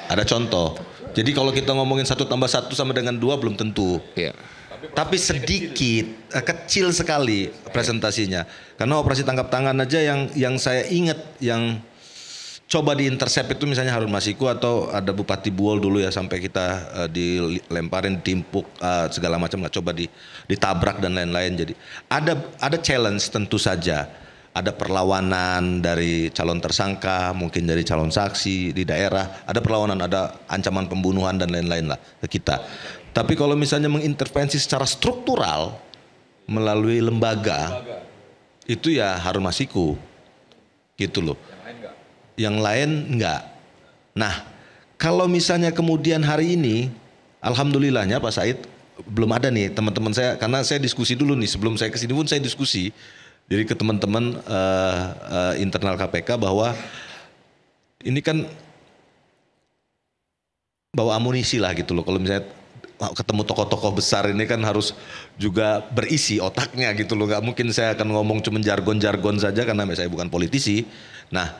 Ada contoh. Jadi kalau kita ngomongin 1 + 1 sama dengan 2 belum tentu. Iya. Tapi sedikit, kecil sekali presentasinya. Karena operasi tangkap tangan aja yang saya ingat yang coba diintersep itu misalnya Harun Masiku atau ada Bupati Buol dulu ya sampai kita dilemparin, ditimpuk segala macam, nggak coba ditabrak dan lain-lain. Jadi ada challenge tentu saja, ada perlawanan dari calon tersangka, mungkin dari calon saksi di daerah, ada perlawanan, ada ancaman pembunuhan dan lain-lain lah ke kita. Tapi kalau misalnya mengintervensi secara struktural melalui lembaga itu ya Harun Masiku gitu loh. Yang lain enggak. Nah, kalau misalnya kemudian hari ini, alhamdulillahnya Pak Said belum ada nih teman-teman saya, karena saya diskusi dulu nih sebelum saya kesini pun saya diskusi, jadi ke teman-teman internal KPK bahwa ini kan bawa amunisi lah gitu loh. Kalau misalnya ketemu tokoh-tokoh besar ini kan harus juga berisi otaknya gitu loh. Gak mungkin saya akan ngomong cuma jargon-jargon saja karena saya bukan politisi. Nah,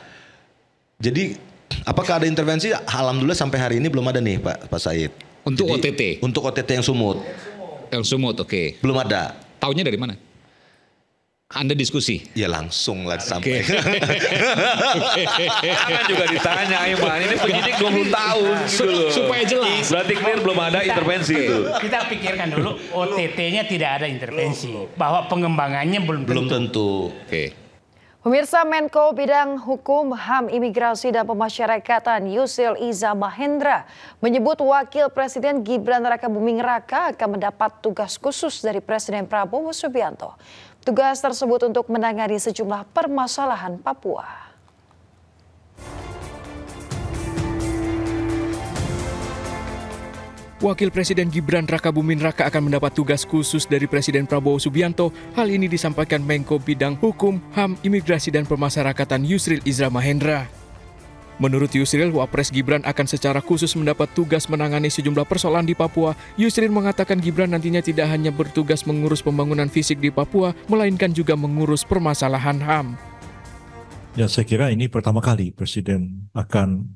jadi apakah ada intervensi? Alhamdulillah sampai hari ini belum ada nih Pak Said. Untuk Jadi, OTT? Untuk OTT yang Sumut. Yang Sumut, oke. Belum ada. Taunya dari mana? Anda diskusi? Ya langsung lah sampai. Kan juga ditanya, Iman, ini penyidik 20 tahun gitu loh. Supaya jelas. Berarti clear belum ada intervensi itu. Kita pikirkan dulu, OTT-nya tidak ada intervensi. Bahwa pengembangannya belum tentu. Oke. Pemirsa, Menko Bidang Hukum, HAM, Imigrasi dan Pemasyarakatan Yusril Iza Mahendra menyebut Wakil Presiden Gibran Rakabuming Raka akan mendapat tugas khusus dari Presiden Prabowo Subianto. Tugas tersebut untuk menangani sejumlah permasalahan Papua. Wakil Presiden Gibran Rakabuming Raka akan mendapat tugas khusus dari Presiden Prabowo Subianto. Hal ini disampaikan Menko Bidang Hukum, HAM, Imigrasi dan Pemasyarakatan Yusril Iza Mahendra. Menurut Yusril, Wapres Gibran akan secara khusus mendapat tugas menangani sejumlah persoalan di Papua. Yusril mengatakan Gibran nantinya tidak hanya bertugas mengurus pembangunan fisik di Papua, melainkan juga mengurus permasalahan HAM. Ya, saya kira ini pertama kali Presiden akan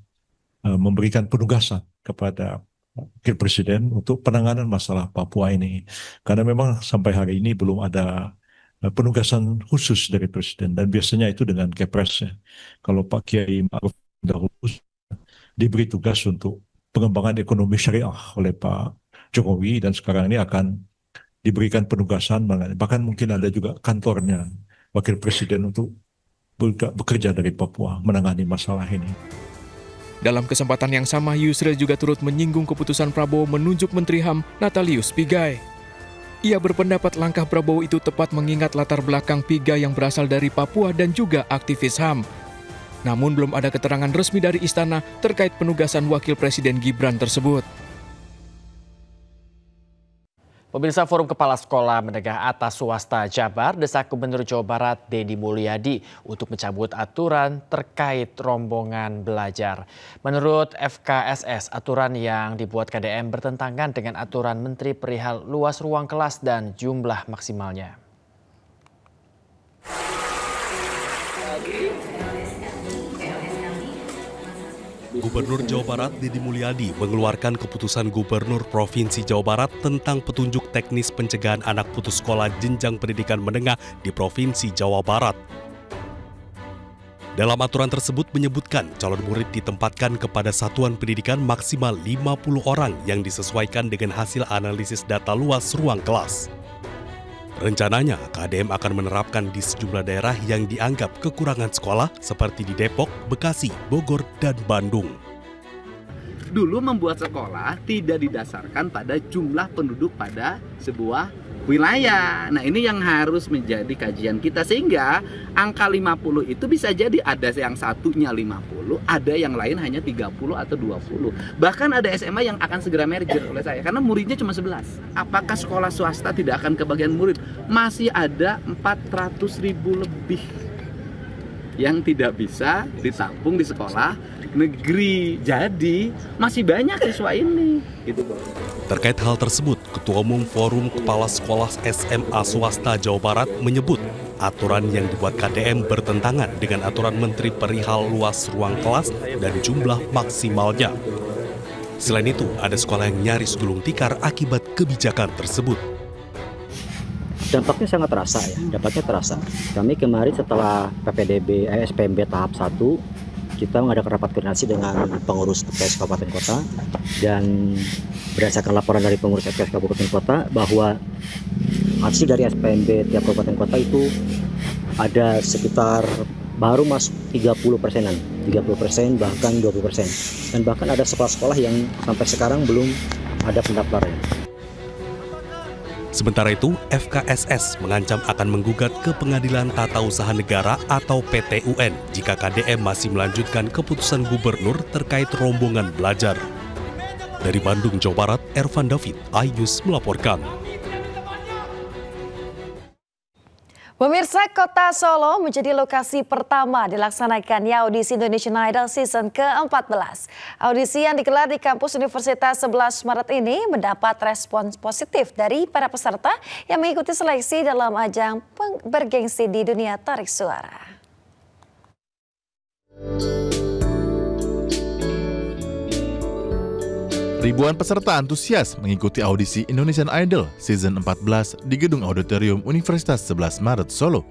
memberikan penugasan kepada Wakil Presiden untuk penanganan masalah Papua ini. Karena memang sampai hari ini belum ada penugasan khusus dari Presiden, dan biasanya itu dengan Kepres. Kalau Pak Kiai Ma'ruf dahulu diberi tugas untuk pengembangan ekonomi syariah oleh Pak Jokowi, dan sekarang ini akan diberikan penugasan, bahkan mungkin ada juga kantornya Wakil Presiden untuk bekerja dari Papua menangani masalah ini. Dalam kesempatan yang sama, Yusril juga turut menyinggung keputusan Prabowo menunjuk Menteri HAM Natalius Pigai. Ia berpendapat langkah Prabowo itu tepat mengingat latar belakang Pigai yang berasal dari Papua dan juga aktivis HAM. Namun belum ada keterangan resmi dari istana terkait penugasan Wakil Presiden Gibran tersebut. Pemirsa, Forum Kepala Sekolah Menengah Atas Swasta Jabar desak Gubernur Jawa Barat Deddy Mulyadi untuk mencabut aturan terkait rombongan belajar. Menurut FKSS, aturan yang dibuat KDM bertentangan dengan aturan Menteri perihal luas ruang kelas dan jumlah maksimalnya. Gubernur Jawa Barat Deddy Mulyadi mengeluarkan keputusan Gubernur Provinsi Jawa Barat tentang petunjuk teknis pencegahan anak putus sekolah jenjang pendidikan menengah di Provinsi Jawa Barat. Dalam aturan tersebut menyebutkan calon murid ditempatkan kepada satuan pendidikan maksimal 50 orang yang disesuaikan dengan hasil analisis data luas ruang kelas. Rencananya, KDM akan menerapkan di sejumlah daerah yang dianggap kekurangan sekolah seperti di Depok, Bekasi, Bogor, dan Bandung. Dulu membuat sekolah tidak didasarkan pada jumlah penduduk pada sebuah wilayah. Nah, ini yang harus menjadi kajian kita, sehingga angka 50 itu bisa jadi ada yang satunya 50, ada yang lain hanya 30 atau 20. Bahkan ada SMA yang akan segera merger oleh saya karena muridnya cuma 11. Apakah sekolah swasta tidak akan kebagian murid? Masih ada 400.000 lebih yang tidak bisa ditampung di sekolah negeri. Jadi masih banyak siswa ini. Gitu, Bang. Terkait hal tersebut, Ketua Umum Forum Kepala Sekolah SMA Swasta Jawa Barat menyebut aturan yang dibuat KDM bertentangan dengan aturan Menteri perihal luas ruang kelas dan jumlah maksimalnya. Selain itu, ada sekolah yang nyaris gulung tikar akibat kebijakan tersebut. Dampaknya sangat terasa ya, dampaknya terasa. Kami kemarin setelah SPMB tahap 1, kita mengadakan rapat koordinasi dengan pengurus FKS Kabupaten Kota, dan berdasarkan laporan dari pengurus FKS Kabupaten Kota bahwa hasil dari SPMB tiap kabupaten kota itu ada sekitar baru masuk 30%-an, 30% bahkan 20%, dan bahkan ada sekolah-sekolah yang sampai sekarang belum ada pendaftaran. Sementara itu, FKSS mengancam akan menggugat ke Pengadilan Tata Usaha Negara atau PT-UN jika KDM masih melanjutkan keputusan gubernur terkait rombongan belajar. Dari Bandung, Jawa Barat, Ervan David, iNews melaporkan. Pemirsa, Kota Solo menjadi lokasi pertama dilaksanakannya audisi Indonesian Idol Season ke-14. Audisi yang digelar di kampus Universitas 11 Maret ini mendapat respons positif dari para peserta yang mengikuti seleksi dalam ajang bergengsi di dunia tarik suara. Ribuan peserta antusias mengikuti audisi Indonesian Idol Season 14 di Gedung Auditorium Universitas 11 Maret, Solo.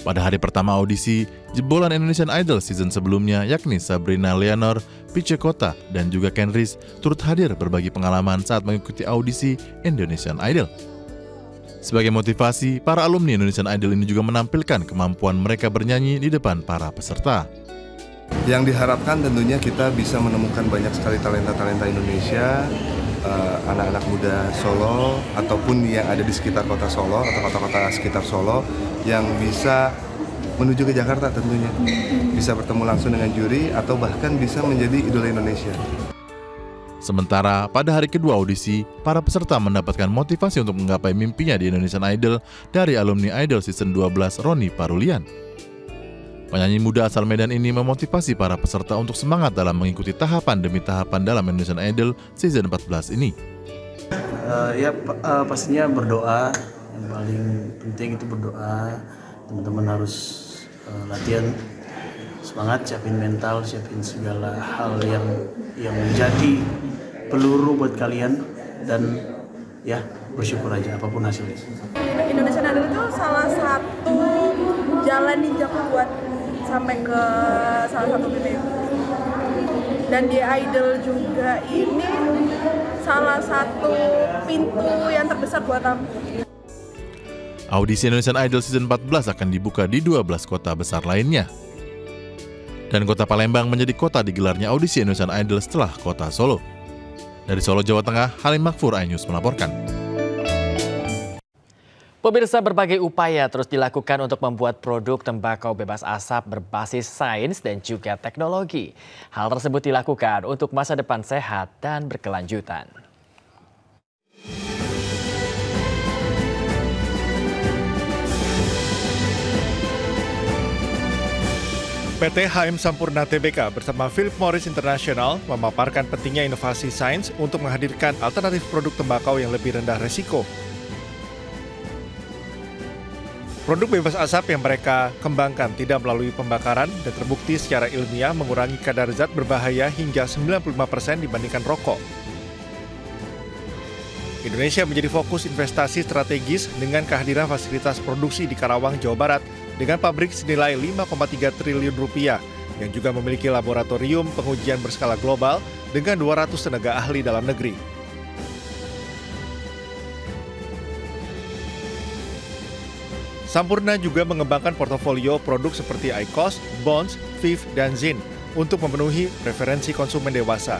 Pada hari pertama audisi, jebolan Indonesian Idol season sebelumnya yakni Sabrina Leonor, Pice Kota, dan juga Ken Riz turut hadir berbagi pengalaman saat mengikuti audisi Indonesian Idol. Sebagai motivasi, para alumni Indonesian Idol ini juga menampilkan kemampuan mereka bernyanyi di depan para peserta. Yang diharapkan tentunya kita bisa menemukan banyak sekali talenta-talenta Indonesia, anak-anak muda Solo ataupun yang ada di sekitar kota Solo atau kota-kota sekitar Solo yang bisa menuju ke Jakarta tentunya. Bisa bertemu langsung dengan juri atau bahkan bisa menjadi idola Indonesia. Sementara pada hari kedua audisi, para peserta mendapatkan motivasi untuk menggapai mimpinya di Indonesian Idol dari alumni Idol Season 12 Roni Parulian. Penyanyi muda asal Medan ini memotivasi para peserta untuk semangat dalam mengikuti tahapan demi tahapan dalam Indonesian Idol Season 14 ini. Pastinya berdoa, yang paling penting itu berdoa. Teman-teman harus latihan, semangat, siapin mental, siapin segala hal yang menjadi peluru buat kalian, dan ya bersyukur aja apapun hasilnya. Indonesian Idol itu salah satu jalan ninjaku buat sampai ke salah satu BPU. Dan di Idol juga ini salah satu pintu yang terbesar buat aku. Audisi Indonesian Idol Season 14 akan dibuka di 12 kota besar lainnya. Dan kota Palembang menjadi kota digelarnya audisi Indonesian Idol setelah kota Solo. Dari Solo, Jawa Tengah, Halim Makfur, iNews melaporkan. Pemirsa, berbagai upaya terus dilakukan untuk membuat produk tembakau bebas asap berbasis sains dan juga teknologi. Hal tersebut dilakukan untuk masa depan sehat dan berkelanjutan. PT HM Sampurna Tbk bersama Philip Morris International memaparkan pentingnya inovasi sains untuk menghadirkan alternatif produk tembakau yang lebih rendah risiko. Produk bebas asap yang mereka kembangkan tidak melalui pembakaran dan terbukti secara ilmiah mengurangi kadar zat berbahaya hingga 95% dibandingkan rokok. Indonesia menjadi fokus investasi strategis dengan kehadiran fasilitas produksi di Karawang, Jawa Barat dengan pabrik senilai 5,3 triliun rupiah yang juga memiliki laboratorium pengujian berskala global dengan 200 tenaga ahli dalam negeri. Sampurna juga mengembangkan portofolio produk seperti IQOS, Bonds, VIV, dan ZYN untuk memenuhi preferensi konsumen dewasa.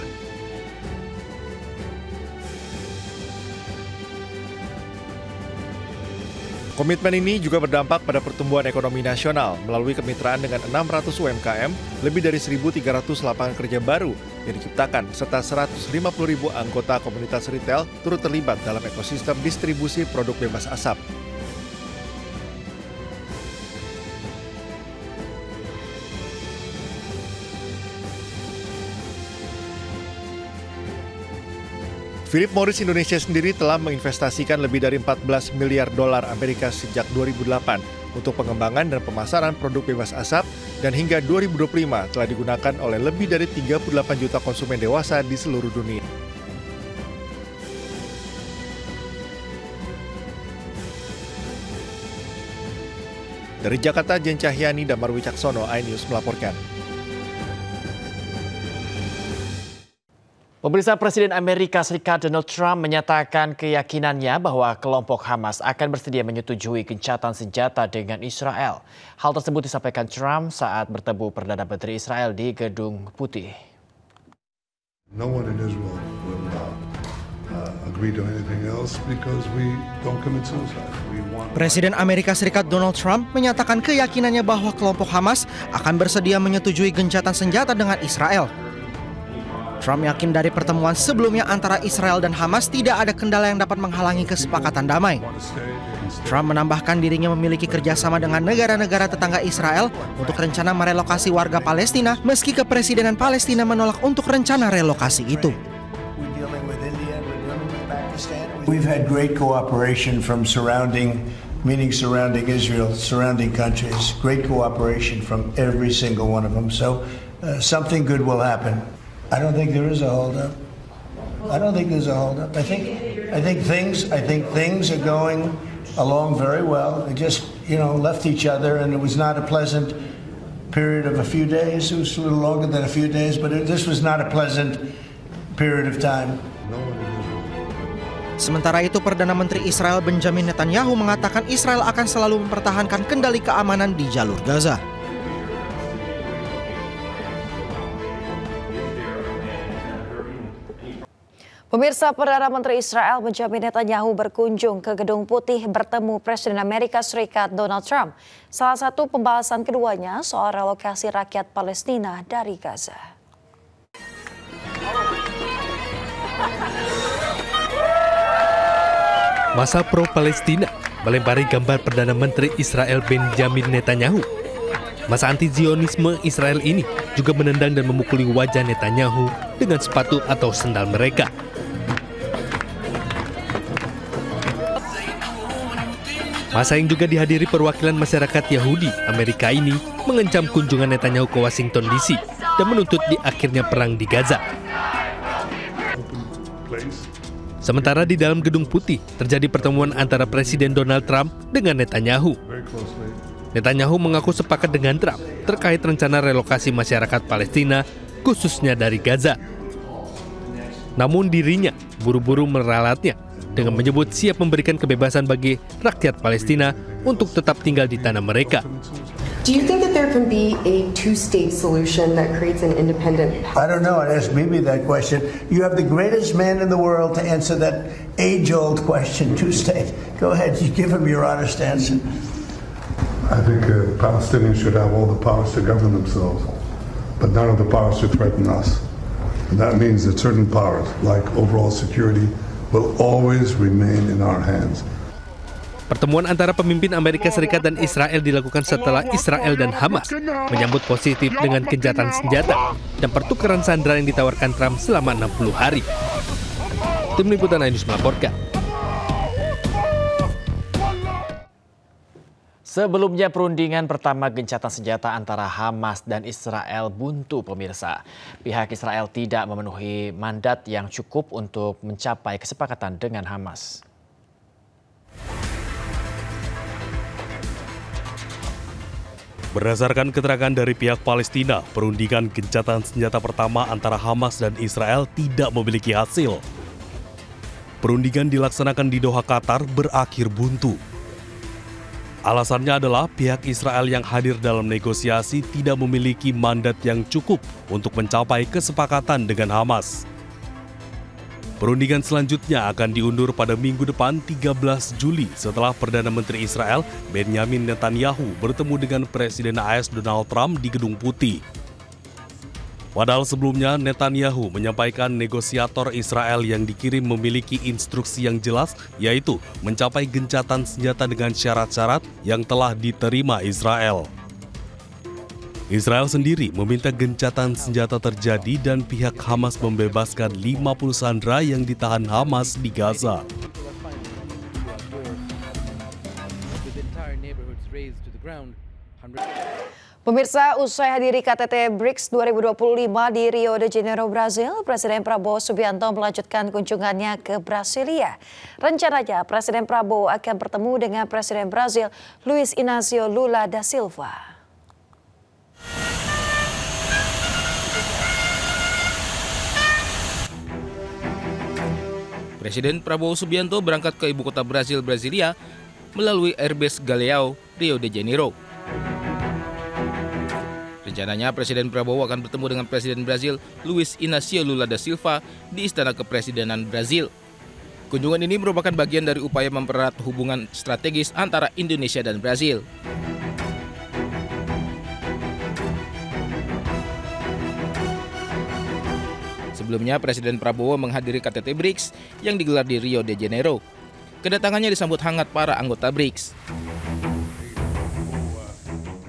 Komitmen ini juga berdampak pada pertumbuhan ekonomi nasional melalui kemitraan dengan 600 UMKM, lebih dari 1.300 lapangan kerja baru yang diciptakan, serta 150.000 anggota komunitas retail turut terlibat dalam ekosistem distribusi produk bebas asap. Philip Morris Indonesia sendiri telah menginvestasikan lebih dari 14 miliar dolar Amerika sejak 2008 untuk pengembangan dan pemasaran produk bebas asap, dan hingga 2025 telah digunakan oleh lebih dari 38 juta konsumen dewasa di seluruh dunia. Dari Jakarta, Jen Cahyani dan Marwi Caksono, iNews melaporkan. Pemirsa, Presiden Amerika Serikat Donald Trump menyatakan keyakinannya bahwa kelompok Hamas akan bersedia menyetujui gencatan senjata dengan Israel. Hal tersebut disampaikan Trump saat bertemu Perdana Menteri Israel di Gedung Putih. No one in Israel will agree to anything else because we don't commit suicide. Presiden Amerika Serikat Donald Trump menyatakan keyakinannya bahwa kelompok Hamas akan bersedia menyetujui gencatan senjata dengan Israel. Trump yakin dari pertemuan sebelumnya antara Israel dan Hamas tidak ada kendala yang dapat menghalangi kesepakatan damai. Trump menambahkan dirinya memiliki kerjasama dengan negara-negara tetangga Israel untuk rencana merelokasi warga Palestina, meski kepresidenan Palestina menolak untuk rencana relokasi itu. We've had great cooperation from surrounding Israel, surrounding countries, great cooperation from every single one of them. So something good will happen. I don't think there is a holdup. I don't think there's a holdup. I think things are going along very well. They just, left each other, and it was not a pleasant period of a few days. It was a little longer than a few days, but this was not a pleasant period of time. Sementara itu, Perdana Menteri Israel Benjamin Netanyahu mengatakan Israel akan selalu mempertahankan kendali keamanan di jalur Gaza. Pemirsa, Perdana Menteri Israel Benjamin Netanyahu berkunjung ke Gedung Putih bertemu Presiden Amerika Serikat Donald Trump. Salah satu pembahasan keduanya soal relokasi rakyat Palestina dari Gaza. Masa pro-Palestina melempari gambar Perdana Menteri Israel Benjamin Netanyahu. Masa anti-Zionisme Israel ini juga menendang dan memukuli wajah Netanyahu dengan sepatu atau sendal mereka. Masa yang juga dihadiri perwakilan masyarakat Yahudi Amerika ini mengancam kunjungan Netanyahu ke Washington DC dan menuntut diakhirnya perang di Gaza. Sementara di dalam Gedung Putih terjadi pertemuan antara Presiden Donald Trump dengan Netanyahu. Netanyahu mengaku sepakat dengan Trump terkait rencana relokasi masyarakat Palestina, khususnya dari Gaza. Namun dirinya buru-buru meralatnya dengan menyebut siap memberikan kebebasan bagi rakyat Palestina untuk tetap tinggal di tanah mereka. Do you think that there can be a two-state solution that creates an independent? I don't know. I'd ask Bibi that question. You have the greatest man in the world to answer that age-old question, two-state. Go ahead. You give him your honest answer. I think Palestinians should have all the powers to govern themselves, but none of the powers to threaten us. And that means that certain powers, like overall security, will always remain in our hands. Pertemuan antara pemimpin Amerika Serikat dan Israel dilakukan setelah Israel dan Hamas menyambut positif dengan gencatan senjata dan pertukaran sandera yang ditawarkan Trump selama 60 hari. Tim Liputan iNews melaporkan. Sebelumnya perundingan pertama gencatan senjata antara Hamas dan Israel buntu, pemirsa. Pihak Israel tidak memenuhi mandat yang cukup untuk mencapai kesepakatan dengan Hamas. Berdasarkan keterangan dari pihak Palestina, perundingan gencatan senjata pertama antara Hamas dan Israel tidak memiliki hasil. Perundingan dilaksanakan di Doha, Qatar, berakhir buntu. Alasannya adalah pihak Israel yang hadir dalam negosiasi tidak memiliki mandat yang cukup untuk mencapai kesepakatan dengan Hamas. Perundingan selanjutnya akan diundur pada minggu depan 13 Juli setelah Perdana Menteri Israel Benjamin Netanyahu bertemu dengan Presiden AS Donald Trump di Gedung Putih. Padahal sebelumnya Netanyahu menyampaikan negosiator Israel yang dikirim memiliki instruksi yang jelas, yaitu mencapai gencatan senjata dengan syarat-syarat yang telah diterima Israel. Israel sendiri meminta gencatan senjata terjadi dan pihak Hamas membebaskan 50 sandera yang ditahan Hamas di Gaza. Pemirsa, usai hadiri KTT BRICS 2025 di Rio de Janeiro, Brazil, Presiden Prabowo Subianto melanjutkan kunjungannya ke Brasilia. Rencananya, Presiden Prabowo akan bertemu dengan Presiden Brazil, Luiz Inácio Lula da Silva. Presiden Prabowo Subianto berangkat ke ibu kota Brazil, Brasilia, melalui Airbase Galeão, Rio de Janeiro. Rencananya Presiden Prabowo akan bertemu dengan Presiden Brazil, Luiz Inácio Lula da Silva, di Istana Kepresidenan Brazil. Kunjungan ini merupakan bagian dari upaya mempererat hubungan strategis antara Indonesia dan Brazil. Sebelumnya, Presiden Prabowo menghadiri KTT BRICS yang digelar di Rio de Janeiro. Kedatangannya disambut hangat para anggota BRICS.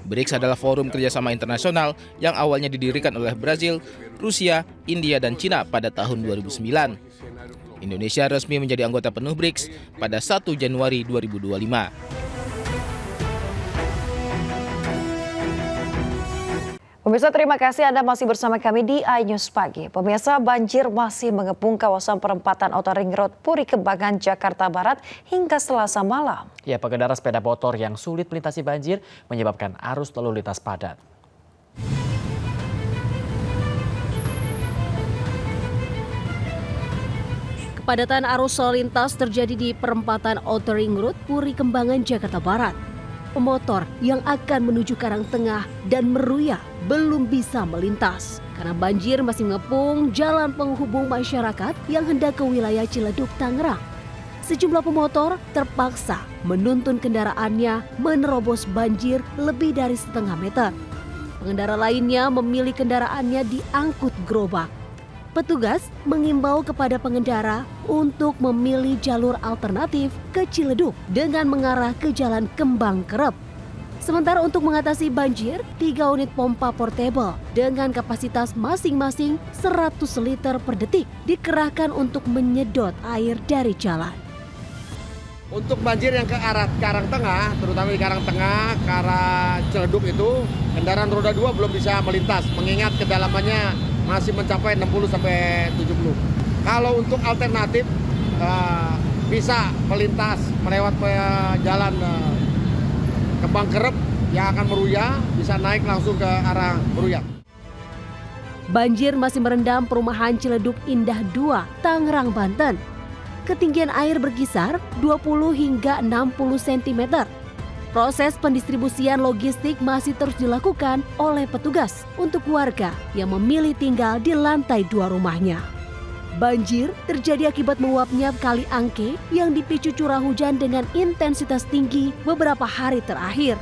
BRICS adalah forum kerjasama internasional yang awalnya didirikan oleh Brazil, Rusia, India, dan Cina pada tahun 2009. Indonesia resmi menjadi anggota penuh BRICS pada 1 Januari 2025. Pemirsa, terima kasih Anda masih bersama kami di iNews Pagi. Pemirsa, banjir masih mengepung kawasan perempatan Outer Ring Road Puri Kembangan, Jakarta Barat hingga Selasa malam. Ya, pengendara sepeda motor yang sulit melintasi banjir menyebabkan arus lalu lintas padat. Kepadatan arus lalu lintas terjadi di perempatan Outer Ring Road Puri Kembangan, Jakarta Barat. Pemotor yang akan menuju Karangtengah dan Meruya belum bisa melintas karena banjir masih mengepung jalan penghubung masyarakat yang hendak ke wilayah Ciledug, Tangerang. Sejumlah pemotor terpaksa menuntun kendaraannya menerobos banjir lebih dari setengah meter. Pengendara lainnya memilih kendaraannya diangkut gerobak. Petugas mengimbau kepada pengendara untuk memilih jalur alternatif ke Ciledug dengan mengarah ke Jalan Kembang Kerep. Sementara untuk mengatasi banjir, 3 unit pompa portable dengan kapasitas masing-masing 100 liter per detik dikerahkan untuk menyedot air dari jalan. Untuk banjir yang ke arah Karangtengah, terutama di Karangtengah, ke arah Ciledug itu, kendaraan roda 2 belum bisa melintas, mengingat kedalamannya masih mencapai 60-70. Kalau untuk alternatif bisa melintas melewat jalan Kembang Kerep yang akan Meruya, bisa naik langsung ke arah Meruya. Banjir masih merendam perumahan Ciledug Indah 2, Tangerang, Banten. Ketinggian air berkisar 20 hingga 60 cm. Proses pendistribusian logistik masih terus dilakukan oleh petugas untuk warga yang memilih tinggal di lantai 2 rumahnya. Banjir terjadi akibat meluapnya Kali Angke yang dipicu curah hujan dengan intensitas tinggi beberapa hari terakhir.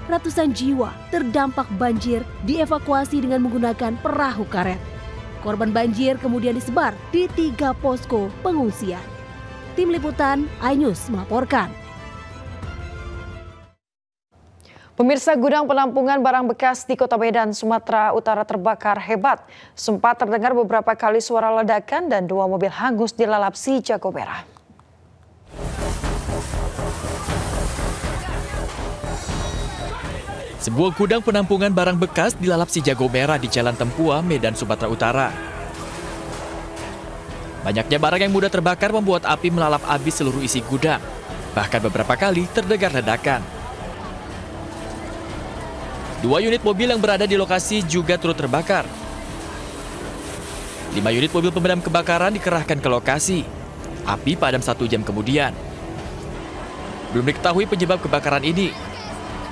Ratusan jiwa terdampak banjir dievakuasi dengan menggunakan perahu karet. Korban banjir kemudian disebar di 3 posko pengungsian. Tim Liputan iNews melaporkan. Pemirsa, gudang penampungan barang bekas di Kota Medan, Sumatera Utara terbakar hebat. Sempat terdengar beberapa kali suara ledakan dan 2 mobil hangus dilalap si jago merah. Sebuah gudang penampungan barang bekas dilalap si jago merah di Jalan Tempua, Medan, Sumatera Utara. Banyaknya barang yang mudah terbakar membuat api melalap habis seluruh isi gudang. Bahkan beberapa kali terdengar ledakan. 2 unit mobil yang berada di lokasi juga turut terbakar. 5 unit mobil pemadam kebakaran dikerahkan ke lokasi. Api padam 1 jam kemudian. Belum diketahui penyebab kebakaran ini.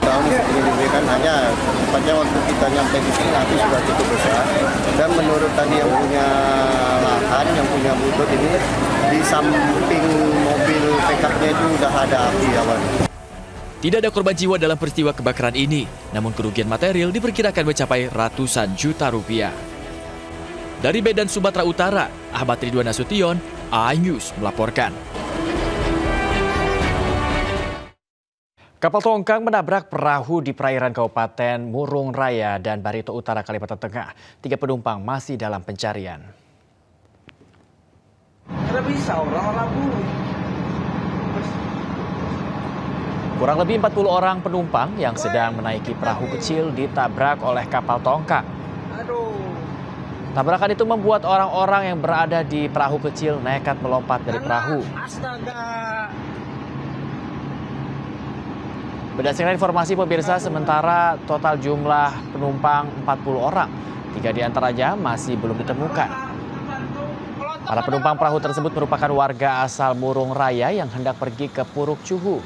Penyelidikan hanya tepatnya waktu kita nyampe di sini api sudah cukup besar. Dan menurut tadi yang punya lahan, yang punya butut ini, di samping mobil pick-up-nya itu sudah ada api awalnya. Tidak ada korban jiwa dalam peristiwa kebakaran ini, namun kerugian material diperkirakan mencapai ratusan juta rupiah. Dari Medan, Sumatera Utara, Ahmad Ridwan Nasution, iNews melaporkan. Kapal tongkang menabrak perahu di perairan Kabupaten Murung Raya dan Barito Utara, Kalimantan Tengah. 3 penumpang masih dalam pencarian. Tidak bisa orang-orang buruk. Kurang lebih 40 orang penumpang yang sedang menaiki perahu kecil ditabrak oleh kapal tongkang. Tabrakan itu membuat orang-orang yang berada di perahu kecil nekat melompat dari perahu. Berdasarkan informasi pemirsa, sementara total jumlah penumpang 40 orang. 3 diantaranya masih belum ditemukan. Para penumpang perahu tersebut merupakan warga asal Murung Raya yang hendak pergi ke Puruk Cuhu.